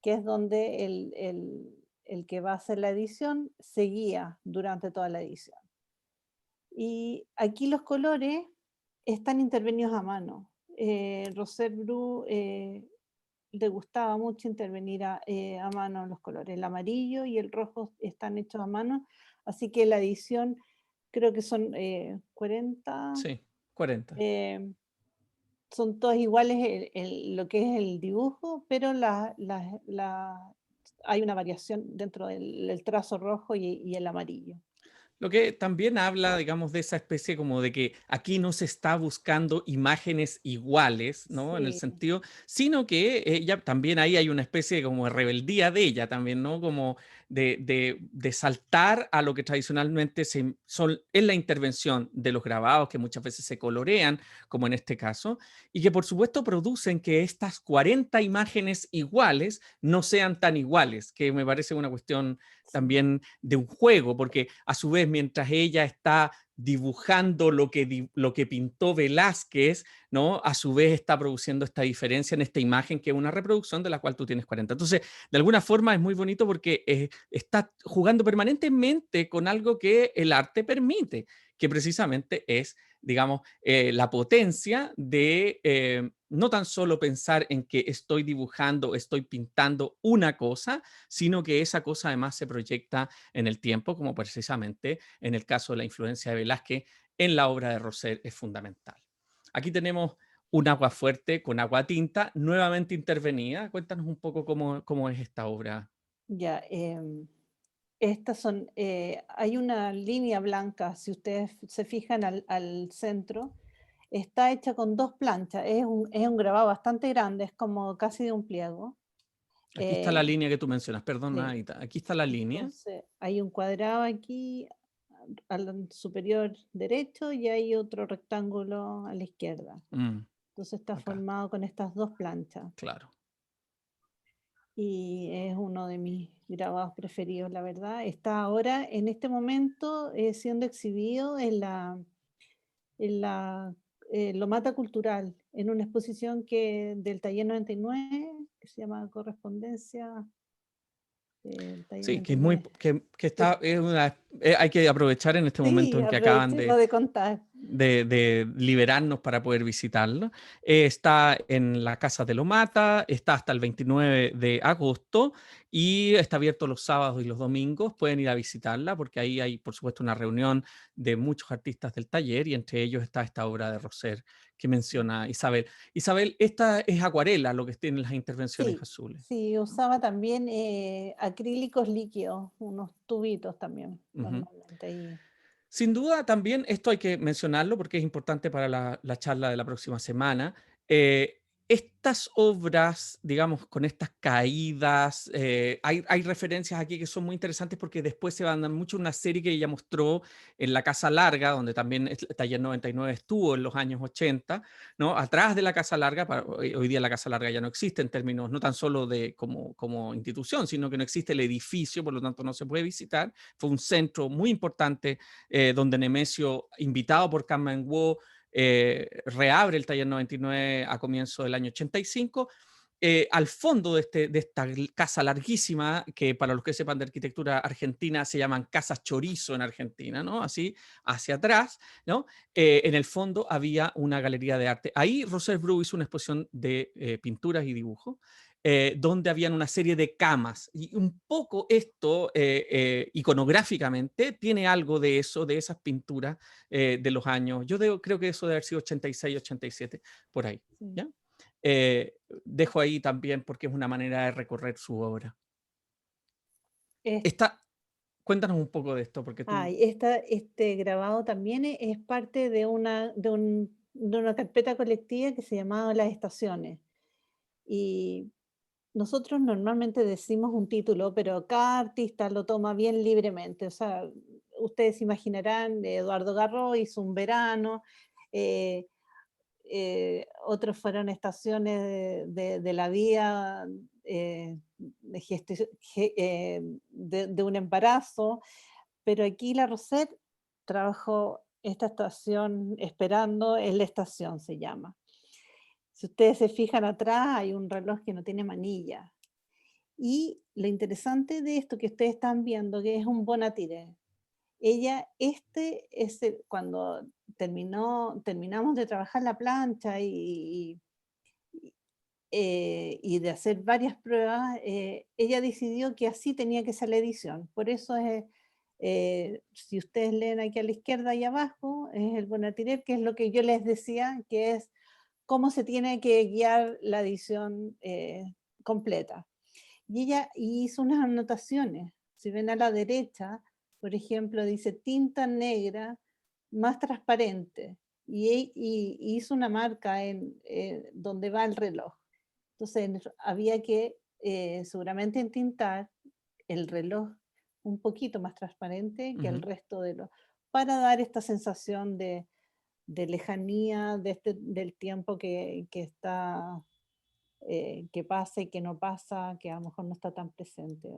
que es donde el que va a hacer la edición se guía durante toda la edición. Y aquí los colores están intervenidos a mano. Roser Bru le gustaba mucho intervenir a mano los colores. El amarillo y el rojo están hechos a mano, así que la edición creo que son 40, Sí, 40. eh, son todos iguales lo que es el dibujo, pero hay una variación dentro del trazo rojo y el amarillo. Lo que también habla, digamos, de esa especie como de que aquí no se está buscando imágenes iguales, ¿no? En el Sí, sentido, sino que ella también ahí hay una especie como de rebeldía de ella también, ¿no? Como de saltar a lo que tradicionalmente es la intervención de los grabados que muchas veces se colorean, como en este caso, y que por supuesto producen que estas 40 imágenes iguales no sean tan iguales, que me parece una cuestión sí. también de un juego, porque a su vez, mientras ella está dibujando lo que pintó Velázquez, ¿no? A su vez está produciendo esta diferencia en esta imagen que es una reproducción de la cual tú tienes 40. Entonces, de alguna forma es muy bonito porque está jugando permanentemente con algo que el arte permite, que precisamente es, digamos, la potencia de no tan solo pensar en que estoy dibujando, estoy pintando una cosa, sino que esa cosa además se proyecta en el tiempo, como precisamente en el caso de la influencia de Velázquez en la obra de Rosell es fundamental. Aquí tenemos un agua fuerte con agua tinta, nuevamente intervenida. Cuéntanos un poco cómo es esta obra. Ya, estas son, hay una línea blanca, si ustedes se fijan al centro, está hecha con dos planchas, es un grabado bastante grande, es como casi de un pliego. Aquí está la eh, línea que tú mencionas, perdona, sí, Aita. Aquí está la línea. entonces hay un cuadrado aquí al superior derecho y hay otro rectángulo a la izquierda. Mm, Entonces está acá, formado con estas dos planchas. claro. Y es uno de mis grabados preferidos, la verdad. Está ahora, en este momento, siendo exhibido en la Lomata Cultural, en una exposición del Taller 99, que se llama Correspondencia del Taller Sí, que, es muy, 99. que Que, está, hay que aprovechar en este momento sí, en que acaban aprovechemos de contar. de liberarnos para poder visitarlo. Está en la Casa de Lomata, está hasta el 29 de agosto y está abierto los sábados y los domingos. Pueden ir a visitarla porque ahí hay, por supuesto, una reunión de muchos artistas del taller y entre ellos está esta obra de Roser que menciona Isabel. Isabel, esta es acuarela, lo que tienen las intervenciones Sí, azules, sí, ¿no? usaba también acrílicos líquidos, unos tubitos también, Ujú. normalmente ahí. Sin duda, también esto hay que mencionarlo porque es importante para la charla de la próxima semana. Estas obras, digamos, con estas caídas, hay referencias aquí que son muy interesantes porque después se van a dar mucho una serie que ella mostró en la Casa Larga, donde también el Taller 99 estuvo en los años 80, ¿no? Atrás de la Casa Larga, hoy día la Casa Larga ya no existe en términos no tan solo de como institución, sino que no existe el edificio, por lo tanto no se puede visitar. Fue un centro muy importante donde Nemesio, invitado por Carmen Wu, reabre el taller 99 a comienzo del año 85. Al fondo de esta casa larguísima, que para los que sepan de arquitectura argentina se llaman casas chorizo en Argentina, ¿no? Así, hacia atrás, ¿no? En el fondo había una galería de arte. Ahí Roser Bru hizo una exposición de pinturas y dibujos, donde habían una serie de camas. Y un poco esto, iconográficamente, tiene algo de eso, de esas pinturas de los años, creo que eso debe haber sido 86, 87, por ahí. Sí. ¿Ya? Eh, Dejo ahí también porque es una manera de recorrer su obra. Es- Esta, cuéntanos un poco de esto, porque tú... y este grabado también es parte de una carpeta colectiva que se llamaba Las Estaciones. Y nosotros normalmente decimos un título, pero cada artista lo toma bien libremente. O sea, ustedes imaginarán, Eduardo Garro hizo Un Verano, eh, otros fueron estaciones de la vida, de un embarazo, pero aquí la Rosette trabajó esta estación esperando, es la estación se llama. Si ustedes se fijan atrás, hay un reloj que no tiene manilla. Y lo interesante de esto que ustedes están viendo, que es un Bonatire. Ella, este es cuando terminamos de trabajar la plancha y de hacer varias pruebas, ella decidió que así tenía que ser la edición. Por eso es, si ustedes leen aquí a la izquierda y abajo, es el Bonatiret, que es lo que yo les decía, que es cómo se tiene que guiar la edición completa. Y ella hizo unas anotaciones. Si ven a la derecha, por ejemplo, dice tinta negra más transparente. Y hizo una marca en donde va el reloj. Entonces había que seguramente entintar el reloj un poquito más transparente que el Ujú. resto de los, para dar esta sensación de lejanía del tiempo que está, que pasa y que no pasa, que a lo mejor no está tan presente.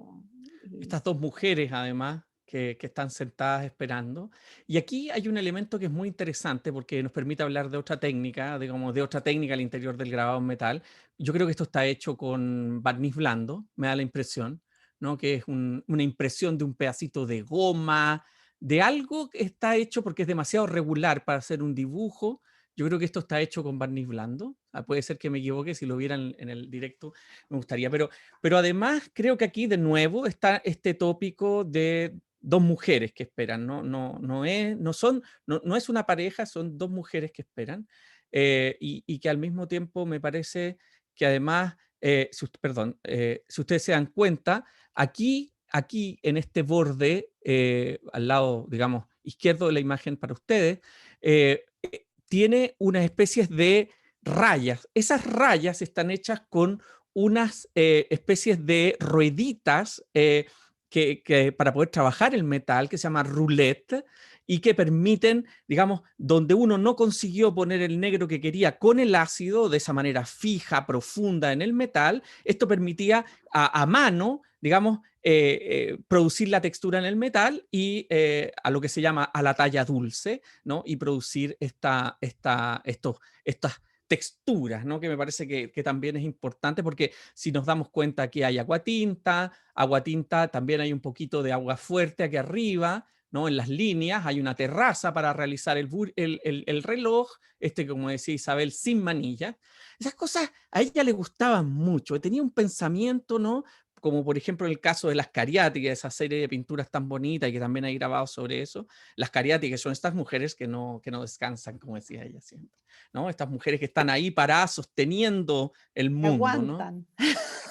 Y, Estas dos mujeres, además, que están sentadas esperando. Y aquí hay un elemento que es muy interesante porque nos permite hablar de otra técnica, digamos, de otra técnica al interior del grabado en metal. Yo creo que esto está hecho con barniz blando, me da la impresión, ¿no? Que es una impresión de un pedacito de goma, de algo que está hecho porque es demasiado regular para hacer un dibujo. Yo creo que esto está hecho con barniz blando. Ah, puede ser que me equivoque, si lo vieran en el directo me gustaría, pero además creo que aquí de nuevo está este tópico de dos mujeres que esperan, no es una pareja, son dos mujeres que esperan, y que al mismo tiempo me parece que además, perdón, si ustedes se dan cuenta, aquí en este borde, al lado, digamos, izquierdo de la imagen para ustedes, tiene unas especies de rayas. Esas rayas están hechas con unas especies de rueditas para poder trabajar el metal, que se llama roulette, y que permiten, digamos, donde uno no consiguió poner el negro que quería con el ácido de esa manera fija, profunda en el metal, esto permitía a mano, digamos, producir la textura en el metal y a lo que se llama a la talla dulce, ¿no? Y producir estas texturas, ¿no? Que me parece que también es importante porque si nos damos cuenta que hay agua tinta, también hay un poquito de agua fuerte aquí arriba, ¿no? En las líneas hay una terraza para realizar el reloj, como decía Isabel, sin manilla. Esas cosas a ella le gustaban mucho, tenía un pensamiento, ¿no? Como por ejemplo en el caso de las cariáticas, esa serie de pinturas tan bonita y que también hay grabado sobre eso. Las cariáticas son estas mujeres que no descansan, como decía ella siempre, ¿no? Estas mujeres que están ahí paradas sosteniendo el mundo, ¿no? aguantan.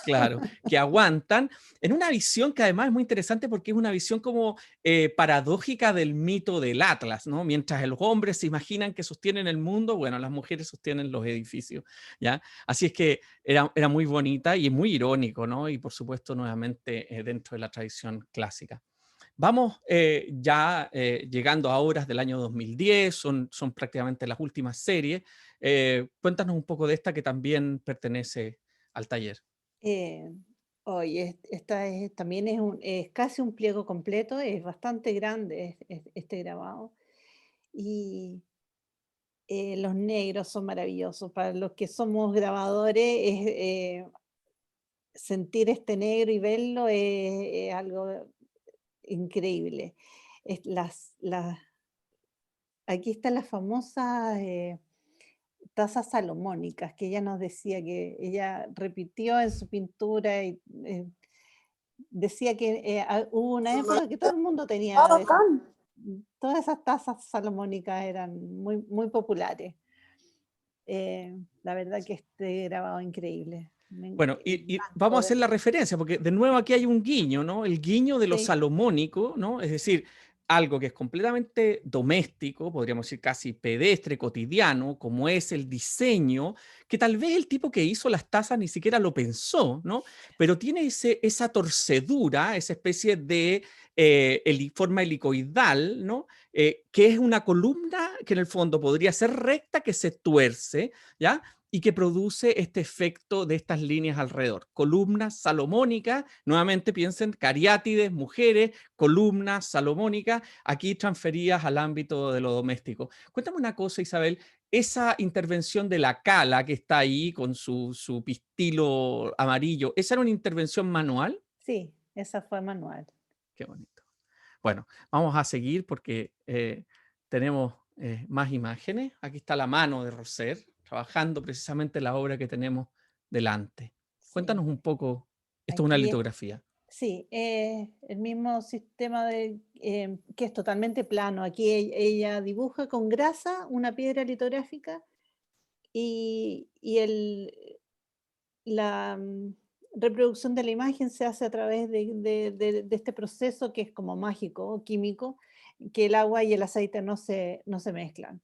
Claro, que aguantan, en una visión que además es muy interesante porque es una visión como paradójica del mito del Atlas, ¿no? Mientras los hombres se imaginan que sostienen el mundo, bueno, las mujeres sostienen los edificios, ¿ya? Así es que era muy bonita y muy irónico, ¿no? Y por supuesto, nuevamente, dentro de la tradición clásica. Vamos ya llegando a horas del año 2010, son prácticamente las últimas series. Cuéntanos un poco de esta que también pertenece al taller. Eh, Oye, esta también es casi un pliego completo, es bastante grande este grabado. Y los negros son maravillosos. Para los que somos grabadores, sentir este negro y verlo es algo increíble. Aquí están las famosas tazas salomónicas que ella nos decía que ella repitió en su pintura y decía que hubo una época que todo el mundo tenía todas esas tazas salomónicas eran muy, muy populares. La verdad que este grabado increíble. Bueno, Me y vamos a encantó. hacer la referencia, porque de nuevo aquí hay un guiño, ¿no? El guiño de lo Sí, salomónico, ¿no? Es decir, algo que es completamente doméstico, podríamos decir casi pedestre, cotidiano, como es el diseño, que tal vez el tipo que hizo las tazas ni siquiera lo pensó, ¿no? Pero tiene esa torcedura, esa especie de forma helicoidal, ¿no? Que es una columna que en el fondo podría ser recta, que se tuerce, ¿ya? Y que produce este efecto de estas líneas alrededor. Columnas salomónicas, nuevamente piensen, cariátides, mujeres, columnas salomónicas, aquí transferidas al ámbito de lo doméstico. Cuéntame una cosa, Isabel, esa intervención de la cala que está ahí con su pistilo amarillo, ¿esa era una intervención manual? Sí, esa fue manual. Qué bonito. Bueno, vamos a seguir porque tenemos más imágenes. Aquí está la mano de Roser trabajando precisamente la obra que tenemos delante. Sí, Cuéntanos un poco, esto es una aquí es, litografía. sí, el mismo sistema que es totalmente plano. Aquí ella dibuja con grasa una piedra litográfica y la reproducción de la imagen se hace a través de este proceso que es como mágico o químico, que el agua y el aceite no se mezclan.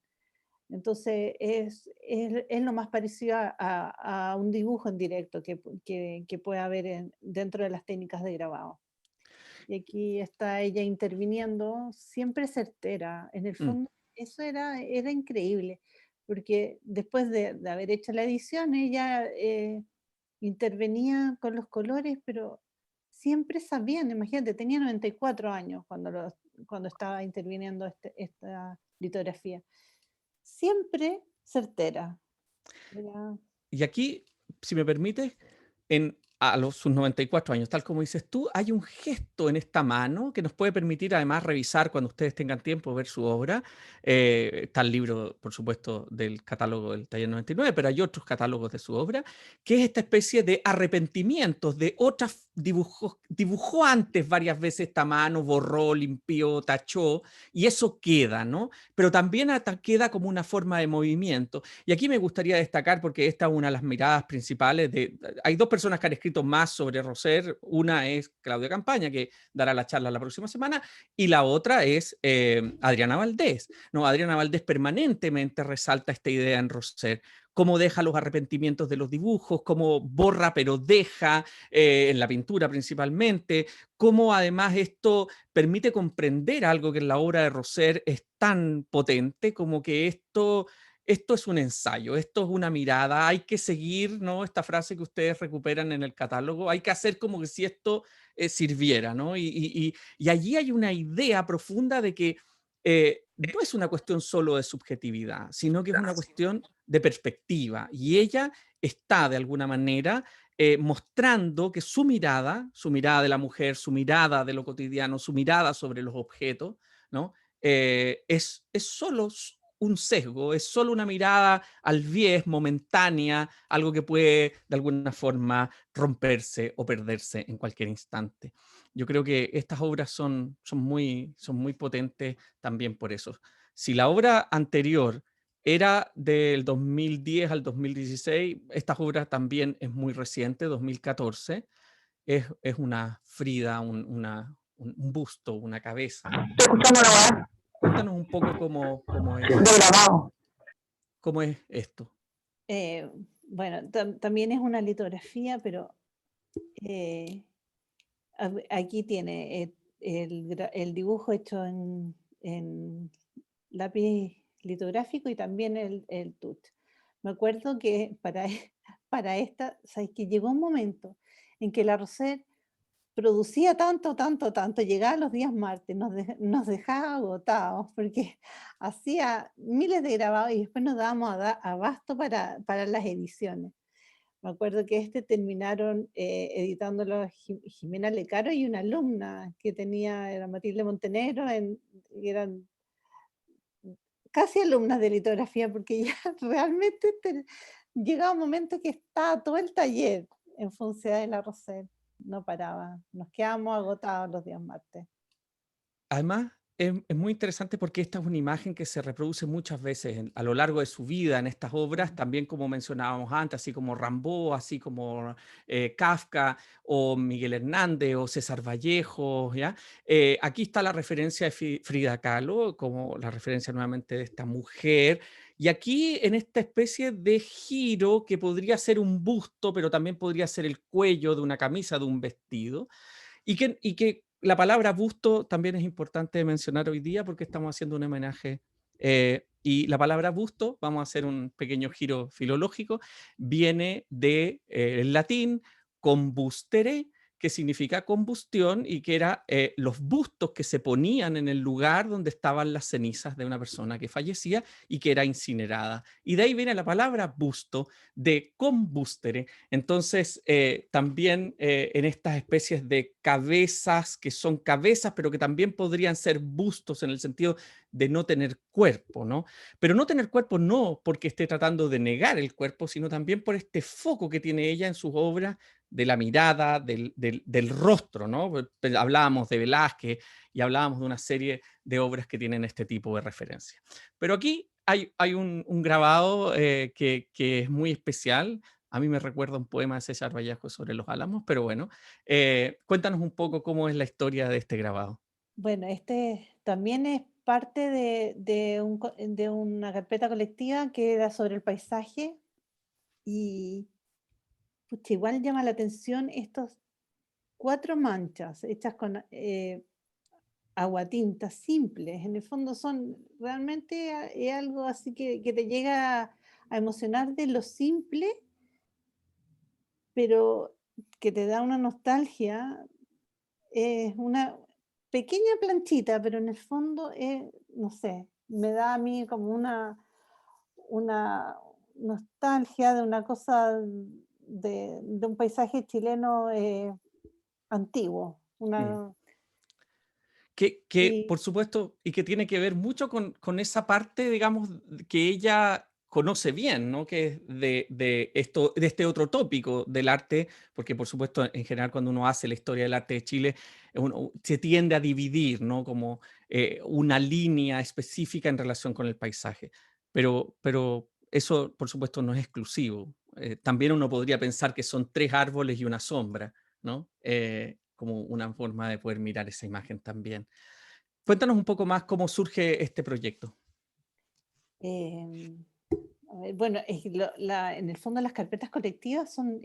Entonces es lo más parecido a un dibujo en directo que puede haber dentro de las técnicas de grabado. Y aquí está ella interviniendo, siempre certera. En el Mm. fondo, eso era increíble, porque después de haber hecho la edición, ella intervenía con los colores, pero siempre sabían, imagínate, tenía 94 años cuando estaba interviniendo esta litografía. Siempre certera. Era- Y aquí, si me permites, sus 94 años, tal como dices tú, hay un gesto en esta mano que nos puede permitir además revisar cuando ustedes tengan tiempo, ver su obra. Está el libro, por supuesto, del catálogo del Taller 99, pero hay otros catálogos de su obra, que es esta especie de arrepentimientos de otras dibujos. Dibujó antes varias veces esta mano, borró, limpió, tachó, y eso queda, ¿no? Pero también queda como una forma de movimiento. Y aquí me gustaría destacar, porque esta es una de las miradas principales hay dos personas que han escrito más sobre Roser. Una es Claudia Campaña, que dará la charla la próxima semana, y la otra es Adriana Valdés. ¿No? Adriana Valdés permanentemente resalta esta idea en Roser, cómo deja los arrepentimientos de los dibujos, cómo borra pero deja en la pintura principalmente, cómo además esto permite comprender algo que en la obra de Roser es tan potente como que esto es un ensayo, esto es una mirada, hay que seguir, ¿no? Esta frase que ustedes recuperan en el catálogo, hay que hacer como que si esto sirviera, ¿no? Y allí hay una idea profunda de que no es una cuestión solo de subjetividad, sino que es una cuestión de perspectiva. Y ella está, de alguna manera, mostrando que su mirada de la mujer, su mirada de lo cotidiano, su mirada sobre los objetos, ¿no? Es solo un sesgo, es solo una mirada al bies momentánea, algo que puede de alguna forma romperse o perderse en cualquier instante. Yo creo que estas obras son muy potentes también por eso. Si la obra anterior era del 2010 al 2016, esta obra también es muy reciente, 2014, es una Frida, un busto, una cabeza. Estoy escuchando la weá Cuéntanos un poco de grabado. cómo es esto. eh, bueno, también es una litografía, pero eh, aquí tiene el dibujo hecho en lápiz litográfico y también el tut. Me acuerdo que para esta, ¿sabes? Que llegó un momento en que la Roser producía tanto, tanto, tanto, llegaba los días martes, nos dejaba agotados porque hacía miles de grabados y después nos dábamos abasto para las ediciones. Me acuerdo que terminaron editándolo Jimena Lecaro y una alumna que tenía, era Matilde Montenegro, y eran casi alumnas de litografía, porque ya realmente llegaba un momento que estaba todo el taller en función de la Rosel, no paraba, nos quedábamos agotados los días martes. Además, es muy interesante porque esta es una imagen que se reproduce muchas veces a lo largo de su vida en estas obras, Mm. también como mencionábamos antes, así como Rimbaud, así como Kafka, o Miguel Hernández, o César Vallejo, ¿ya? Aquí está la referencia de Frida Kahlo, como la referencia nuevamente de esta mujer, y aquí en esta especie de giro que podría ser un busto, pero también podría ser el cuello de una camisa, de un vestido, y que la palabra busto también es importante mencionar hoy día porque estamos haciendo un homenaje. Y la palabra busto, vamos a hacer un pequeño giro filológico, viene del latín combustere, que significa combustión y que era los bustos que se ponían en el lugar donde estaban las cenizas de una persona que fallecía y que era incinerada. Y de ahí viene la palabra busto, de combustere. Entonces, también en estas especies de cabezas, que son cabezas, pero que también podrían ser bustos en el sentido de no tener cuerpo, ¿no? Pero no tener cuerpo no porque esté tratando de negar el cuerpo, sino también por este foco que tiene ella en sus obras de la mirada, del rostro, ¿no? Hablábamos de Velázquez y hablábamos de una serie de obras que tienen este tipo de referencia. Pero aquí hay un grabado que es muy especial. A mí me recuerda un poema de César Vallejo sobre los álamos, pero bueno, cuéntanos un poco cómo es la historia de este grabado. Bueno, este también es parte de una carpeta colectiva que era sobre el paisaje y pucha, igual llama la atención estos 4 manchas hechas con aguatinta simples. En el fondo son realmente es algo así que te llega a emocionar de lo simple, pero que te da una nostalgia. Es una pequeña planchita, pero en el fondo es, no sé, me da a mí como una nostalgia de una cosa de un paisaje chileno antiguo. Mm. Una, Que, y por supuesto, y que tiene que ver mucho con esa parte, digamos, que ella conoce bien, ¿no? Que es de este otro tópico del arte, porque por supuesto, en general, cuando uno hace la historia del arte de Chile, se tiende a dividir, ¿no? Como una línea específica en relación con el paisaje. Pero eso, por supuesto, no es exclusivo. También uno podría pensar que son 3 árboles y una sombra, ¿no? Como una forma de poder mirar esa imagen también. Cuéntanos un poco más cómo surge este proyecto. em, a ver, bueno, en el fondo las carpetas colectivas son,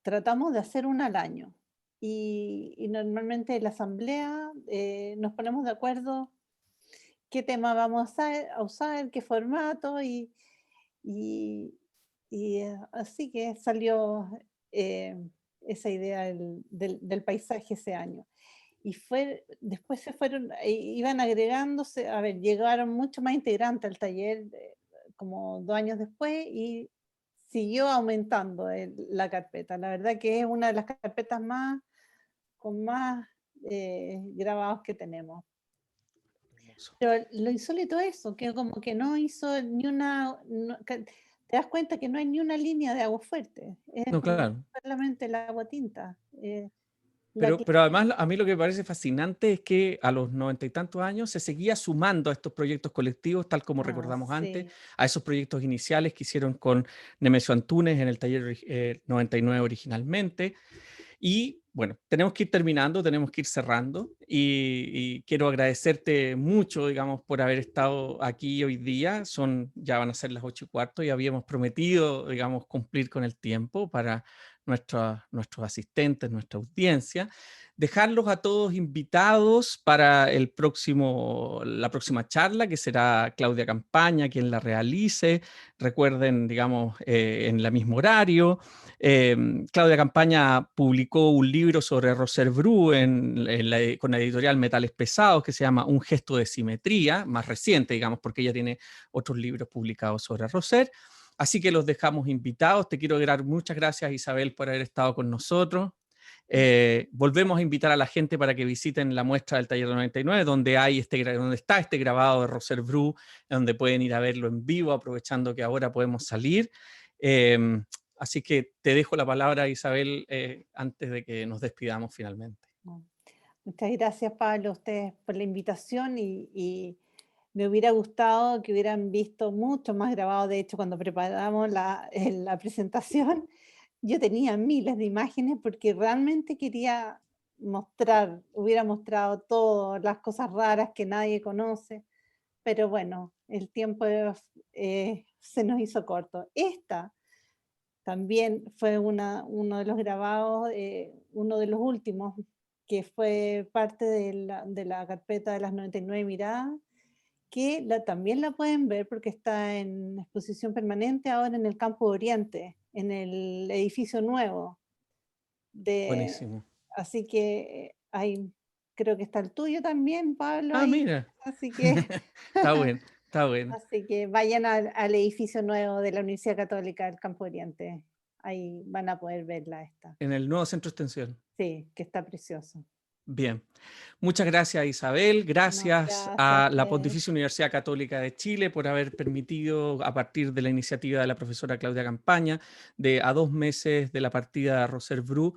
tratamos de hacer una al año. Y normalmente en la asamblea nos ponemos de acuerdo qué tema vamos a usar, qué formato, y, así que salió eh, esa idea del paisaje ese año. Y después se fueron, iban agregándose, a ver, llegaron mucho más integrantes al taller como 2 años después y siguió aumentando la carpeta. La verdad que es una de las carpetas con más grabados que tenemos. Hermoso. Pero lo insólito es eso, que como que no hizo ni una, te das cuenta que no hay ni una línea de agua fuerte, es No, claro. solamente el agua tinta. La Pero, que, pero además a mí lo que me parece fascinante es que a los 90 y tantos años se seguía sumando a estos proyectos colectivos, tal como recordamos antes, sí. a esos proyectos iniciales que hicieron con Nemesio Antunes en el taller 99 originalmente. Y bueno, tenemos que ir terminando, tenemos que ir cerrando y quiero agradecerte mucho, digamos, por haber estado aquí hoy día. Ya van a ser las 8:15 y habíamos prometido, digamos, cumplir con el tiempo para nuestros asistentes, nuestra audiencia. Dejarlos a todos invitados para la próxima charla, que será Claudia Campaña quien la realice. Recuerden, digamos, en el mismo horario. Claudia Campaña publicó un libro sobre Roser Bru con la editorial Metales Pesados que se llama Un gesto de simetría, más reciente, digamos, porque ella tiene otros libros publicados sobre Roser. Así que los dejamos invitados. Te quiero dar muchas gracias, Isabel, por haber estado con nosotros. Volvemos a invitar a la gente para que visiten la muestra del Taller 99, donde está este grabado de Roser Bru, donde pueden ir a verlo en vivo, aprovechando que ahora podemos salir. Así que te dejo la palabra, Isabel, antes de que nos despidamos finalmente. Muchas gracias, Pablo, a ustedes por la invitación y me hubiera gustado que hubieran visto mucho más grabado. De hecho, cuando preparamos la presentación, yo tenía miles de imágenes porque realmente quería hubiera mostrado todas las cosas raras que nadie conoce, pero bueno, el tiempo se nos hizo corto. Esta también fue uno de los grabados, uno de los últimos que fue parte de la carpeta de las 99 miradas, que también la pueden ver porque está en exposición permanente ahora en el Campo Oriente, en el edificio nuevo. Buenísimo. Así que hay, creo que está el tuyo también, Pablo, Ah, ahí. mira. Así que, Está bueno, está bueno. así que vayan al edificio nuevo de la Universidad Católica del Campo Oriente. Ahí van a poder verla esta. En el nuevo centro de extensión. Sí, que está precioso. Bien. Muchas gracias, Isabel. No, Gracias gracias a a la ustedes. Pontificia Universidad Católica de Chile por haber permitido, a partir de la iniciativa de la profesora Claudia Campaña, a 2 meses de la partida de Roser Bru,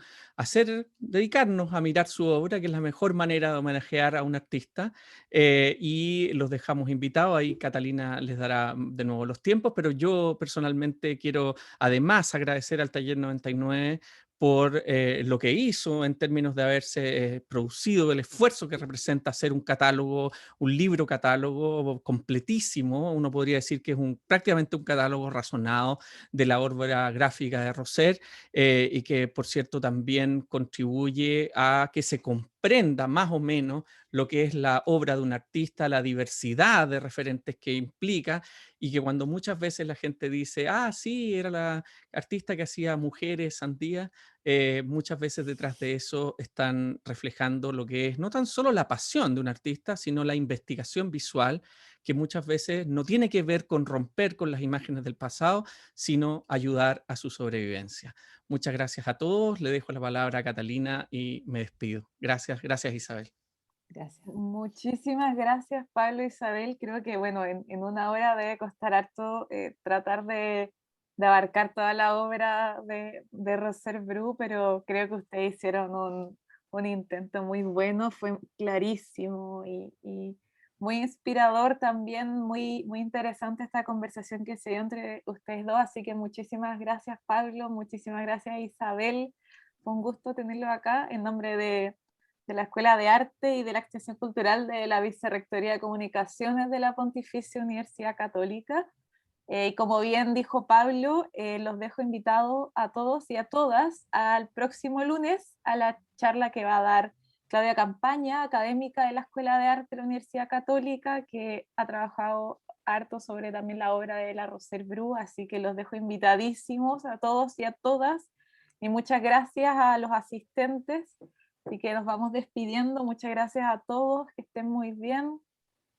dedicarnos a mirar su obra, que es la mejor manera de homenajear a un artista. Y los dejamos invitados. Ahí Catalina les dará de nuevo los tiempos, pero yo personalmente quiero además agradecer al Taller 99 por lo que hizo en términos de haberse producido, el esfuerzo que representa hacer un catálogo, un libro catálogo completísimo. Uno podría decir que es prácticamente un catálogo razonado de la obra gráfica de Roser, y que, por cierto, también contribuye a que se comprenda más o menos lo que es la obra de un artista, la diversidad de referentes que implica, y que cuando muchas veces la gente dice, ah, sí, era la artista que hacía mujeres, sandías, muchas veces detrás de eso están reflejando lo que es no tan solo la pasión de un artista, sino la investigación visual, que muchas veces no tiene que ver con romper con las imágenes del pasado, sino ayudar a su sobrevivencia. Muchas gracias a todos. Le dejo la palabra a Catalina y me despido. Gracias, gracias, Isabel. Gracias. Muchísimas gracias, Pablo e Isabel. Creo que, bueno, en una hora debe costar harto tratar de abarcar toda la obra de Roser Bru, pero creo que ustedes hicieron un intento muy bueno, fue clarísimo y muy inspirador también, muy interesante esta conversación que se dio entre ustedes dos, así que muchísimas gracias, Pablo, muchísimas gracias, Isabel. Fue un gusto tenerlo acá en nombre de la Escuela de Arte y de la Extensión Cultural de la Vicerrectoría de Comunicaciones de la Pontificia Universidad Católica. Y como bien dijo Pablo, los dejo invitados a todos y a todas al próximo lunes a la charla que va a dar Claudia Campaña, académica de la Escuela de Arte de la Universidad Católica, que ha trabajado harto sobre también la obra de la Roser Bru, así que los dejo invitadísimos a todos y a todas. Y muchas gracias a los asistentes. Así que nos vamos despidiendo. Muchas gracias a todos, que estén muy bien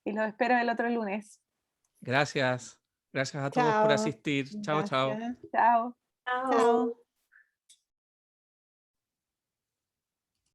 y los espero el otro lunes. Gracias. Gracias a todos por Chao. asistir. Chao, chao. Gracias. Chao. Chao.